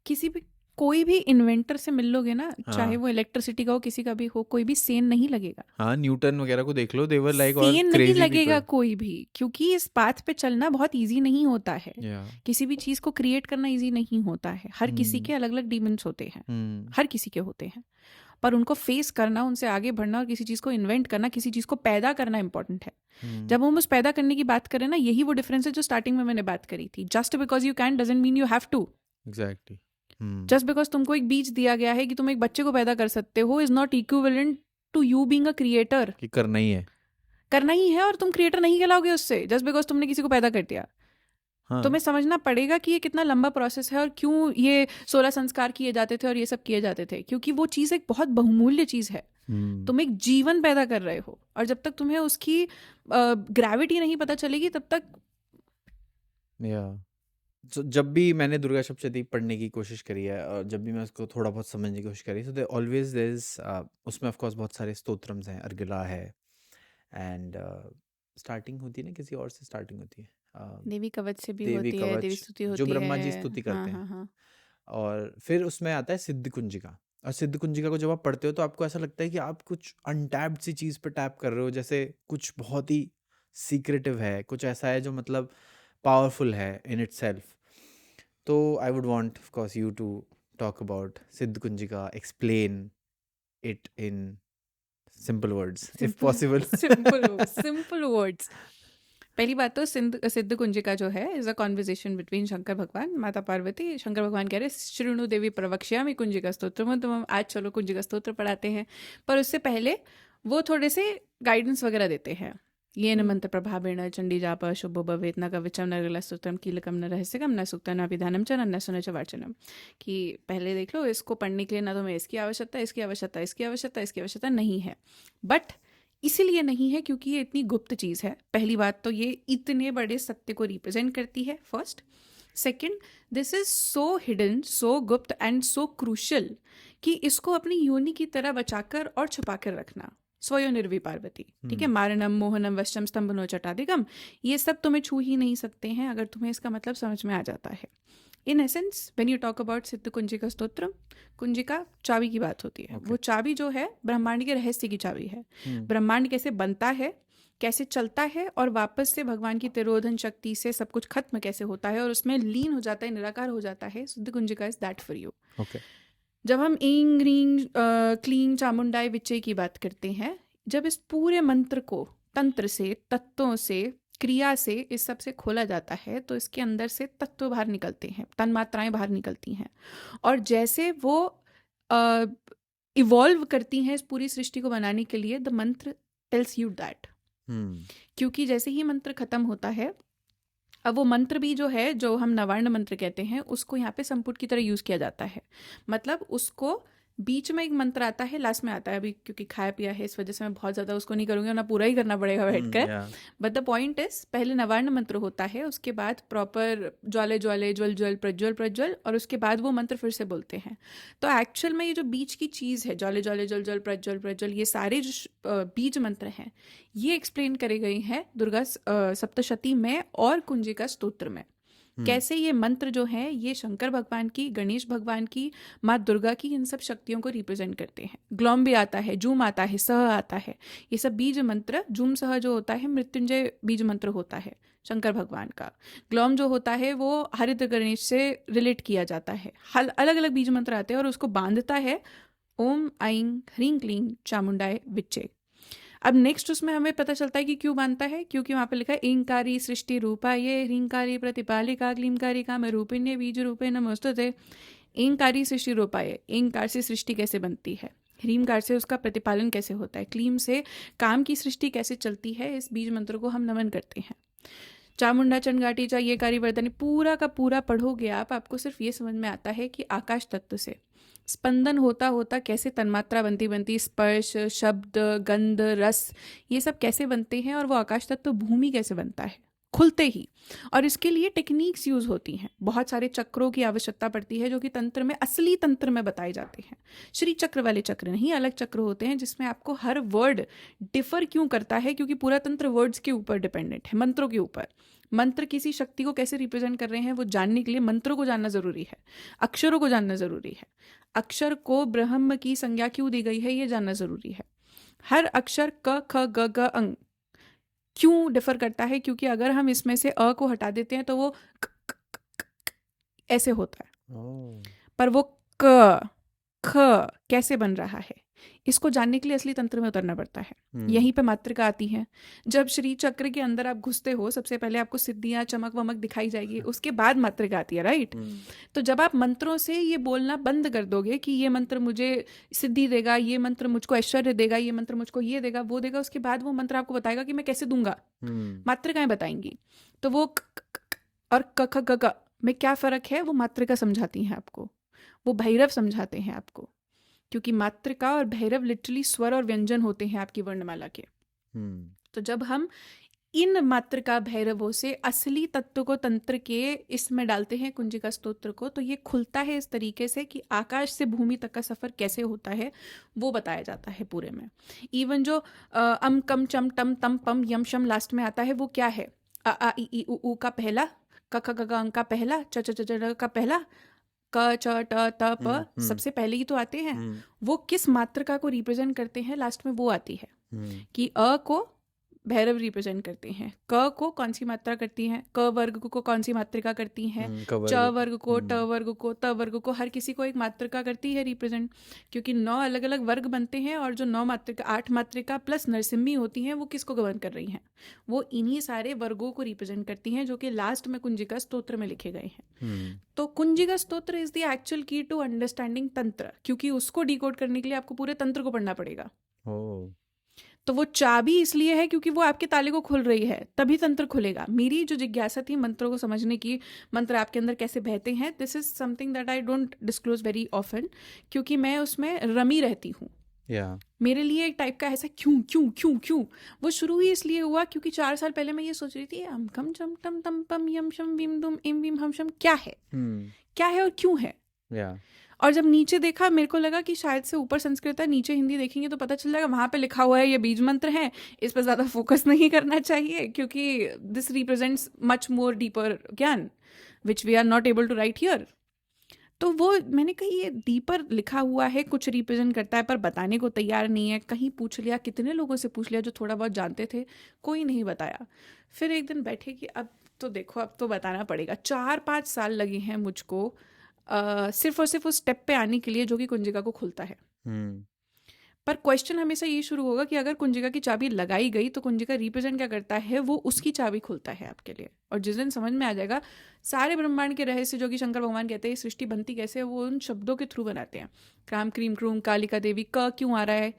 किसी भी कोई भी इन्वेंटर से मिल लोगे ना, चाहे हाँ वो इलेक्ट्रिसिटी का हो, किसी का भी हो, कोई भी सेन नहीं लगेगा। हाँ, न्यूटन वगैरह को देख लो, दे वर लाइक ऑल सेन नहीं क्रेजी लगेगा पीपल। कोई भी, क्योंकि इस पाथ पे चलना बहुत इजी नहीं होता है। या किसी भी चीज़ को क्रिएट करना इजी नहीं होता है। हर किसी हम्म के अलग अलग डीमंस होते हैं, हम्म हर किसी के होते हैं। पर उनको फेस करना, उनसे आगे बढ़ना और किसी चीज़ को इन्वेंट करना, किसी चीज़ को पैदा करना इंपॉर्टेंट है। हम्म जब हम उस पैदा करने की बात करें ना, यही वो डिफरेंस है जो स्टार्टिंग में मैंने बात करी थी। Just because you can doesn't mean you have to. Exactly. Just because तुमको एक बीज दिया गया है कि तुम एक बच्चे को पैदा कर सकते हो, is not equivalent to you being a creator. कि करना ही है। करना ही है, और तुम क्रिएटर नहीं कहलाओगे उससे, जस्ट बिकॉज तुमने किसी को पैदा कर दिया। हाँ तुम्हें समझना पड़ेगा कि ये कितना लंबा प्रोसेस है, और क्यों ये 16 संस्कार किए जाते थे और ये सब किए जाते थे, क्योंकि वो चीज़ एक बहुत बहुमूल्य चीज़ है। हम्म तुम एक जीवन पैदा कर रहे हो, और जब तक तुम्हें उसकी ग्रेविटी नहीं पता चलेगी तब तक। या जब भी मैंने दुर्गा सप्तशती पढ़ने की कोशिश करी है, और जब भी मैं उसको थोड़ा बहुत समझने की कोशिश करी, तो दे ऑलवेज देयर इज, उसमें ऑफ कोर्स बहुत सारे स्तोत्रम्स हैं, अर्गला है, एंड स्टार्टिंग होती है ना, किसी और से स्टार्टिंग होती है, देवी कवच से भी देवी होती है, देवी कवच, स्तुति जो होती ब्रह्मा जी है। स्तुति हाँ करते हाँ हैं। हाँ। और फिर उसमें आता है सिद्ध कुंजिका। और सिद्ध कुंजिका को जब आप पढ़ते हो तो आपको ऐसा लगता है कि आप कुछ अनटैप्ड सी चीज़ पे टैप कर रहे हो, जैसे कुछ बहुत ही सीक्रेटिव है, कुछ ऐसा है जो मतलब पावरफुल है इन इटसेल्फ। तो I would want of course you to talk about Siddh Kunjika, explain it in simple words if simple possible. Simple simple words. पहली बात तो सिद्ध कुंजिका जो है is a conversation between Shankar Bhagwan, Mata Parvati. Shankar भगवान कह रहे श्रृणु देवी प्रवक्ष्यामि कुंजिका स्तोत्र, तो हम आज चलो कुंजिका स्तोत्र पढ़ाते हैं। पर उससे पहले वो थोड़े से गाइडेंस वगैरह देते हैं। ये न मंत्र प्रभावेण चंडी जाप शुभ भवेत् न कवचम न गला स्तोत्रम कीलकम न रहस्यकम न सूक्तम न विधानम च न सुन च वाचनम। कि पहले देख लो, इसको पढ़ने के लिए ना तुम्हें इसकी आवश्यकता, इसकी आवश्यकता, इसकी आवश्यकता, इसकी आवश्यकता नहीं है। बट इसीलिए नहीं है क्योंकि ये इतनी गुप्त चीज़ है। पहली बात तो ये इतने बड़े सत्य को रिप्रेजेंट करती है, first. Second, this is so hidden, so gupt and so crucial कि इसको अपनी योनि की तरह बचाकर और छुपाकर रखना। स्वयं निर्वी पार्वती, ठीक है। मारणम मोहनम वश्यम स्तंभनो चटादिगम, ये सब तुम्हें छू ही नहीं सकते हैं अगर तुम्हें इसका मतलब समझ में आ जाता है। In essence when you talk about Siddh Kunjika स्तोत्र, कुंजिका चाबी की बात होती है। वो चाबी जो है ब्रह्मांड के रहस्य की चाबी है। ब्रह्मांड कैसे बनता है, कैसे चलता है, और वापस से भगवान की तिरोधन शक्ति से सब कुछ खत्म कैसे होता है और उसमें लीन हो जाता है, निराकार हो जाता है। सिद्ध Kunjika is that for you. जब हम ईं ह्रीं क्लीं चामुंडाय विच्चे की बात करते हैं, जब इस पूरे मंत्र को तंत्र से, तत्वों से, क्रिया से, इस सब से खोला जाता है, तो इसके अंदर से तत्व बाहर निकलते हैं, तन्मात्राएं बाहर निकलती हैं, और जैसे वो इवॉल्व करती हैं इस पूरी सृष्टि को बनाने के लिए, द मंत्र टेल्स यू दैट। क्योंकि जैसे ही मंत्र खत्म होता है, अब वो मंत्र भी जो है, जो हम नवार्ण मंत्र कहते हैं, उसको यहाँ पे संपुट की तरह यूज़ किया जाता है। मतलब उसको बीच में एक मंत्र आता है, लास्ट में आता है। अभी क्योंकि खाया पिया है इस वजह से मैं बहुत ज़्यादा उसको नहीं करूँगी, वरना पूरा ही करना पड़ेगा बैठकर। बट द पॉइंट इज, पहले नवार्ण मंत्र होता है, उसके बाद प्रॉपर ज्वाले ज्वाले ज्वल ज्वल प्रज्वल प्रज्वल, और उसके बाद वो मंत्र फिर से बोलते हैं। तो एक्चुअल में ये जो बीच की चीज़ है, ज्वाले ज्वाले ज्वल ज्वल प्रज्वल प्रज्वल, ये सारे जो बीज मंत्र हैं, ये एक्सप्लेन करे गए हैं दुर्गा सप्तशती में और कुंजिका स्तोत्र में। कैसे ये मंत्र जो हैं, ये शंकर भगवान की, गणेश भगवान की, माँ दुर्गा की, इन सब शक्तियों को रिप्रेजेंट करते हैं। ग्लौम भी आता है, जूम आता है, सह आता है, ये सब बीज मंत्र। जूम सह जो होता है मृत्युंजय बीज मंत्र होता है शंकर भगवान का। ग्लौम जो होता है वो हरिद्र गणेश से रिलेट किया जाता है। अलग अलग बीज मंत्र आते हैं और उसको बांधता है ओम ऐं ह्रीं क्लीं चामुंडाय विच्चे। अब नेक्स्ट उसमें हमें पता चलता है कि क्यों बांधता है, क्योंकि वहाँ पे लिखा है इंकारी सृष्टि रूपा ये ह्रींकारी प्रतिपालिका क्लींकारी काम रूपिण्य बीज रूपे नमोस्तुते। इंकारी सृष्टि रूपा ये, इंकार से सृष्टि कैसे बनती है, ह्रींकार से उसका प्रतिपालन कैसे होता है, क्लीम से काम की सृष्टि कैसे चलती है, इस बीज मंत्र को हम नमन करते हैं। चामुंडा चंडघाटी चा ये कारी वर्तनी, पूरा का पूरा पढ़ोगे आप, आपको सिर्फ ये समझ में आता है कि आकाश तत्व से स्पंदन होता होता कैसे तन्मात्रा बनती बनती, स्पर्श, शब्द, गंध, रस, ये सब कैसे बनते हैं, और वो आकाश तत्व भूमि कैसे बनता है, खुलते ही। और इसके लिए टेक्निक्स यूज होती हैं, बहुत सारे चक्रों की आवश्यकता पड़ती है जो कि तंत्र में, असली तंत्र में बताए जाते हैं। श्री चक्र वाले चक्र नहीं, अलग चक्र होते हैं जिसमें आपको हर वर्ड डिफर क्यों करता है, क्योंकि पूरा तंत्र वर्ड्स के ऊपर डिपेंडेंट है, मंत्रों के ऊपर। मंत्र किसी शक्ति को कैसे रिप्रेजेंट कर रहे हैं वो जानने के लिए मंत्रों को जानना जरूरी है, अक्षरों को जानना जरूरी है। अक्षर को ब्रह्म की संज्ञा क्यों दी गई है ये जानना जरूरी है। हर अक्षर क ख ग ग अंग क्यों डिफर करता है, क्योंकि अगर हम इसमें से अ को हटा देते हैं तो वो क, क, क, क, क, ऐसे होता है। पर वो क ख कैसे बन रहा है, इसको जानने के लिए असली तंत्र में उतरना पड़ता है। यहीं पे मात्रिका आती है। जब श्री चक्र के अंदर आप घुसते हो, सबसे पहले आपको सिद्धियां चमक वमक दिखाई जाएगी, उसके बाद मात्रिका आती है, राइट। तो जब आप मंत्रों से ये बोलना बंद कर दोगे कि ये मंत्र मुझे सिद्धि देगा, ये मंत्र मुझको ऐश्वर्य देगा, ये मंत्र मुझको ये देगा वो देगा, उसके बाद वो मंत्र आपको बताएगा कि मैं कैसे दूंगा, मात्रिकाएं बताएंगी। तो वो और क ख ग ग में क्या फर्क है वो मात्रिका समझाती हैं आपको, वो भैरव समझाते हैं आपको, क्योंकि मात्रिका और भैरव लिटरली स्वर और व्यंजन होते हैं आपकी वर्णमाला के। तो जब हम इन मात्रिका भैरवों से असली तत्व को तंत्र के इसमें डालते हैं कुंजिका स्तोत्र को, तो ये खुलता है इस तरीके से कि आकाश से भूमि तक का सफर कैसे होता है वो बताया जाता है पूरे में। इवन जो अम कम चम टम तम पम यम शम लास्ट में आता है वो क्या है, अ आ इ ई उ का पहला, क ख ग घ अंक का पहला, च च च च का पहला, क च ट त प सबसे पहले ही तो आते हैं। वो किस मात्रिका को रिप्रेजेंट करते हैं लास्ट में वो आती है, कि अ को भैरव रिप्रेजेंट करते हैं, क को कौन सी मात्रा करती हैं, क वर्ग को कौन सी मात्रिका करती हैं, च वर्ग को, ट वर्ग को, त वर्ग को, हर किसी को एक मात्रिका करती है रिप्रेजेंट, क्योंकि 9 अलग अलग वर्ग बनते हैं। और जो 9 मात्रिका, 8 मात्रिका प्लस नरसिम्ही होती हैं वो किसको गवर्न कर रही हैं, वो इन्हीं सारे वर्गों को रिप्रेजेंट करती हैं जो कि लास्ट में कुंजिका स्तोत्र में लिखे गए हैं। तो Kunjika Stotra is the actual की टू अंडरस्टैंडिंग तंत्र, क्योंकि उसको डिकोड करने के लिए आपको पूरे तंत्र को पढ़ना पड़ेगा। तो वो चाबी इसलिए है क्योंकि वो आपके ताले को खुल रही है, तभी तंत्र खुलेगा। मेरी जो जिज्ञासा थी मंत्रों को समझने की, मंत्र आपके अंदर कैसे बहते हैं, this is something that I don't disclose very often, क्योंकि मैं उसमें रमी रहती हूँ। मेरे लिए एक टाइप का ऐसा क्यों क्यों क्यों क्यों वो शुरू ही इसलिए हुआ क्योंकि 4 साल पहले मैं ये सोच रही थी अम कम चम टम तम पम यम शम विम दुम इम विम हम शम क्या है, क्या है और क्यों है। और जब नीचे देखा मेरे को लगा कि शायद से ऊपर संस्कृत है, नीचे हिंदी देखेंगे तो पता चल जाएगा वहाँ पे लिखा हुआ है ये बीज मंत्र है, इस पर ज़्यादा फोकस नहीं करना चाहिए क्योंकि this represents much more deeper gyan which we are not able to write here. तो वो मैंने कही ये डीपर लिखा हुआ है, कुछ रिप्रेजेंट करता है पर बताने को तैयार नहीं है। कहीं पूछ लिया, कितने लोगों से पूछ लिया जो थोड़ा बहुत जानते थे, कोई नहीं बताया। फिर एक दिन बैठे कि अब तो देखो अब तो बताना पड़ेगा। 4-5 साल लगे हैं मुझको सिर्फ और सिर्फ उस स्टेप पे आने के लिए जो कि कुंजिका को खुलता है। पर क्वेश्चन हमेशा ये शुरू होगा कि अगर कुंजिका की चाबी लगाई गई तो कुंजिका रिप्रेजेंट क्या करता है, वो उसकी चाबी खुलता है आपके लिए। और जिस दिन समझ में आ जाएगा सारे ब्रह्मांड के रहस्य जो कि शंकर भगवान कहते हैं सृष्टि बनती कैसे है, वो उन शब्दों के थ्रू बनाते हैं। क्राम क्रीम क्रूम कालिका देवी, क क्यों आ रहा है,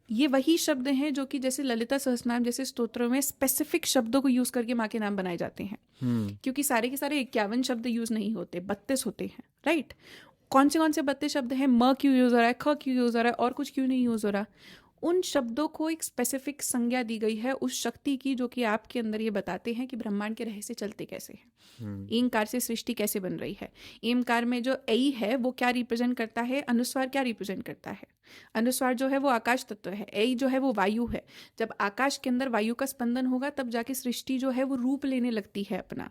ये वही शब्द हैं जो कि जैसे ललिता सहस्त्रनाम जैसे स्तोत्रों में स्पेसिफिक शब्दों को यूज करके माँ के नाम बनाए जाते हैं। क्योंकि सारे के सारे 51 शब्द यूज नहीं होते, 32 होते हैं, राइट। कौन से 32 शब्द हैं, म क्यों यूज हो रहा है, ख क्यों यूज हो रहा है और कुछ क्यों नहीं यूज हो रहा, उन शब्दों को एक स्पेसिफिक संज्ञा दी गई है उस शक्ति की जो कि आपके अंदर ये बताते हैं कि ब्रह्मांड के रहस्य चलते कैसे हैं, ईंकार से सृष्टि कैसे बन रही है। ईमकार में जो ऐ है वो क्या रिप्रेजेंट करता है, अनुस्वार क्या रिप्रेजेंट करता है। अनुस्वार जो है वो आकाश तत्व है, ऐ जो है वो वायु है। जब आकाश के अंदर वायु का स्पंदन होगा तब जाके सृष्टि जो है वो रूप लेने लगती है अपना,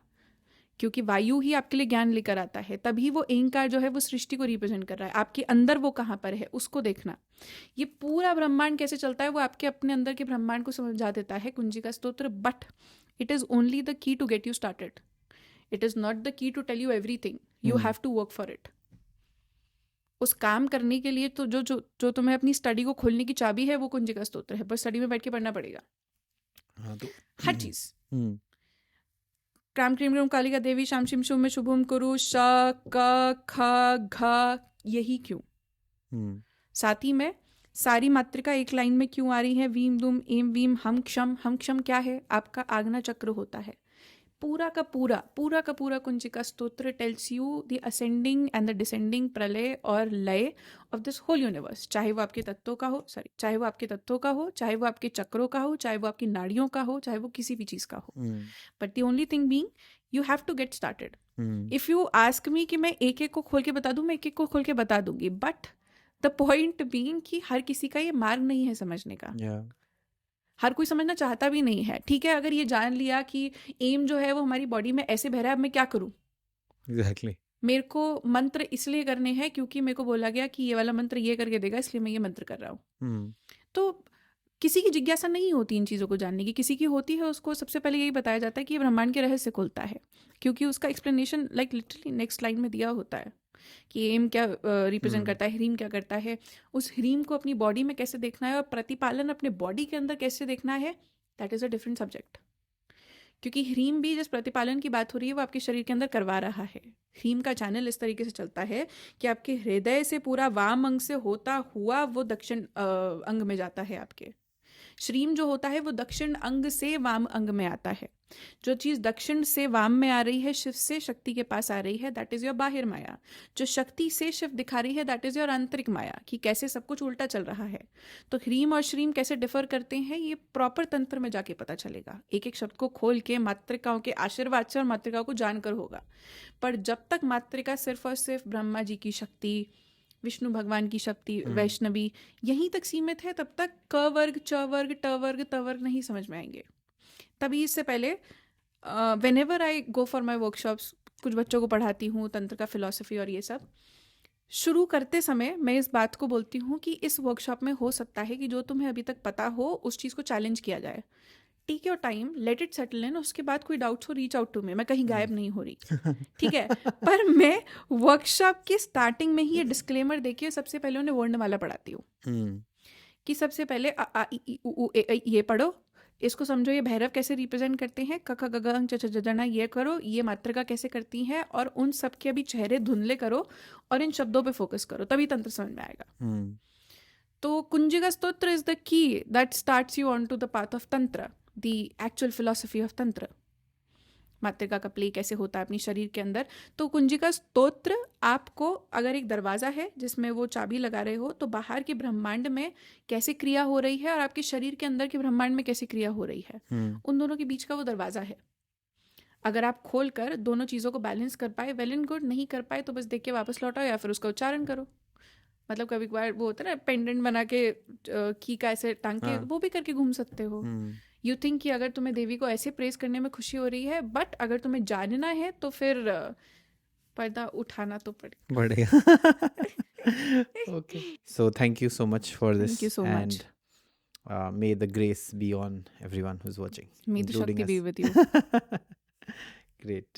क्योंकि वायु ही आपके लिए ज्ञान लेकर आता है। तभी वो अहंकार जो है वो सृष्टि को रिप्रेजेंट कर रहा है। आपके अंदर वो कहाँ पर है उसको देखना। ये पूरा ब्रह्मांड कैसे चलता है वो आपके अपने अंदर के ब्रह्मांड को समझा देता है Kunjika Stotra, but it is only the key to get you started, it is not the key to tell you everything, you have to work for it. उस काम करने के लिए तो जो जो जो तुम्हें अपनी स्टडी को खोलने की चाबी है वो कुंजिका स्तोत्र है, पर स्टडी में बैठ के पढ़ना पड़ेगा। तो हर चीज क्राम क्रीम क्रूम कालिका देवी शाम शिम शुम में शुभम कुरु श क ख घ, यही क्यों। साथ ही में सारी मात्रिका एक लाइन में क्यों आ रही है, वीम दुम एम वीम हम क्षम क्या है, आपका आग्ना चक्र होता है। पूरा का पूरा कुंजिका स्तोत्र tells you the ascending and the descending प्रलय और लय ऑफ दिस होल यूनिवर्स, चाहे वो आपके तत्वों का हो, चाहे वो आपके तत्वों का हो, चाहे वो आपके चक्रों का हो, चाहे वो आपकी नाड़ियों का हो, चाहे वो किसी भी चीज़ का हो। But the only thing being you have to get started. If you ask me कि मैं एक एक को खोल के बता दूं, मैं एक एक को खोल के बता दूंगी, बट द पॉइंट बीइंग कि हर किसी का ये मार्ग नहीं है समझने का। हर कोई समझना चाहता भी नहीं है। ठीक है, अगर ये जान लिया कि एम जो है वो हमारी बॉडी में ऐसे बह रहा है, अब मैं क्या करूं? एग्जैक्टली। मेरे को मंत्र इसलिए करने हैं क्योंकि मेरे को बोला गया कि ये वाला मंत्र ये करके देगा, इसलिए मैं ये मंत्र कर रहा हूँ। तो किसी की जिज्ञासा नहीं होती इन चीज़ों को जानने की, किसी की होती है, उसको सबसे पहले यही बताया जाता है कि ये ब्रह्मांड के रहस्य खुलता है, क्योंकि उसका explanation like literally next line में दिया होता है कि एम क्या रिप्रेजेंट करता है, ह्रीम क्या करता है, उस ह्रीम को अपनी बॉडी में कैसे देखना है और प्रतिपालन अपने बॉडी के अंदर कैसे देखना है, that is a different subject. क्योंकि ह्रीम भी जिस प्रतिपालन की बात हो रही है वो आपके शरीर के अंदर करवा रहा है। ह्रीम का चैनल इस तरीके से चलता है कि आपके हृदय से पूरा वाम अंग से होता हुआ वो दक्षिण अंग में जाता है। आपके श्रीम जो होता है वो दक्षिण अंग से वाम अंग में आता है। जो चीज़ दक्षिण से वाम में आ रही है, शिव से शक्ति के पास आ रही है, दैट इज़ योर बाहिर माया। जो शक्ति से शिव दिखा रही है, दैट इज़ योर आंतरिक माया, कि कैसे सब कुछ उल्टा चल रहा है। तो ह्रीम और श्रीम कैसे डिफर करते हैं ये प्रॉपर तंत्र में जाके पता चलेगा। एक एक शब्द को खोल के मातृकाओं के आशीर्वाद से और मातृकाओं को जानकर होगा। पर जब तक मातृका सिर्फ और सिर्फ ब्रह्मा जी की शक्ति, विष्णु भगवान की शक्ति, वैष्णवी यहीं तक सीमित है, तब तक क वर्ग, च वर्ग, ट वर्ग, त वर्ग नहीं समझ में आएंगे। तभी इससे पहले whenever I go for my workshops, कुछ बच्चों को पढ़ाती हूँ तंत्र का फिलॉसफी और ये सब, शुरू करते समय मैं इस बात को बोलती हूँ कि इस वर्कशॉप में हो सकता है कि जो तुम्हें अभी तक पता हो उस चीज़ को चैलेंज किया जाए। Take your time, let it settle in, उसके बाद कोई डाउट्स हो रीच आउट टू मी, मैं कहीं गायब नहीं हो रही, ठीक है। पर मैं वर्कशॉप की स्टार्टिंग में ही ये डिस्क्लेमर देखिए, सबसे पहले उन्हें वर्णमाला पढ़ाती हूँ कि सबसे पहले अ आ इ ई उ ऊ ए ऐ ये पढ़ो, इसको समझो, ये भैरव कैसे रिप्रेजेंट करते हैं, क ख ग घ च छ ज ज ण ये करो, ये मात्रिका कैसे करती हैं, और उन सब के अभी चेहरे धुंधले करो और इन शब्दों पे फोकस करो, तभी तंत्र समझ में आएगा। तो Kunjika Stotra is the key that starts you on to the path of tantra, the actual philosophy of tantra. मातृका का प्ले कैसे होता है अपनी शरीर के अंदर। तो कुंजिका स्तोत्र आपको, अगर एक दरवाज़ा है जिसमें वो चाबी लगा रहे हो, तो बाहर के ब्रह्मांड में कैसे क्रिया हो रही है और आपके शरीर के अंदर के ब्रह्मांड में कैसे क्रिया हो रही है, उन दोनों के बीच का वो दरवाज़ा है। अगर आप खोल कर दोनों चीज़ों को बैलेंस कर पाए, वेल एंड गुड, नहीं कर पाए तो बस देख के वापस लौटाओ या फिर उसका उच्चारण करो। मतलब कभी कभार वो होता है ना, पेंडेंट बना के की का ऐसे टांग के, वो भी करके घूम सकते हो। यू थिंक कि अगर तुम्हें देवी को ऐसे प्रेस करने में खुशी हो रही है, बट अगर तुम्हें जानना है तो फिर पर्दा उठाना तो पड़ेगा। Okay, so thank you so much for thank this you so and much. may the grace be on everyone who's watching, May the including Shakti be us. with you. Great.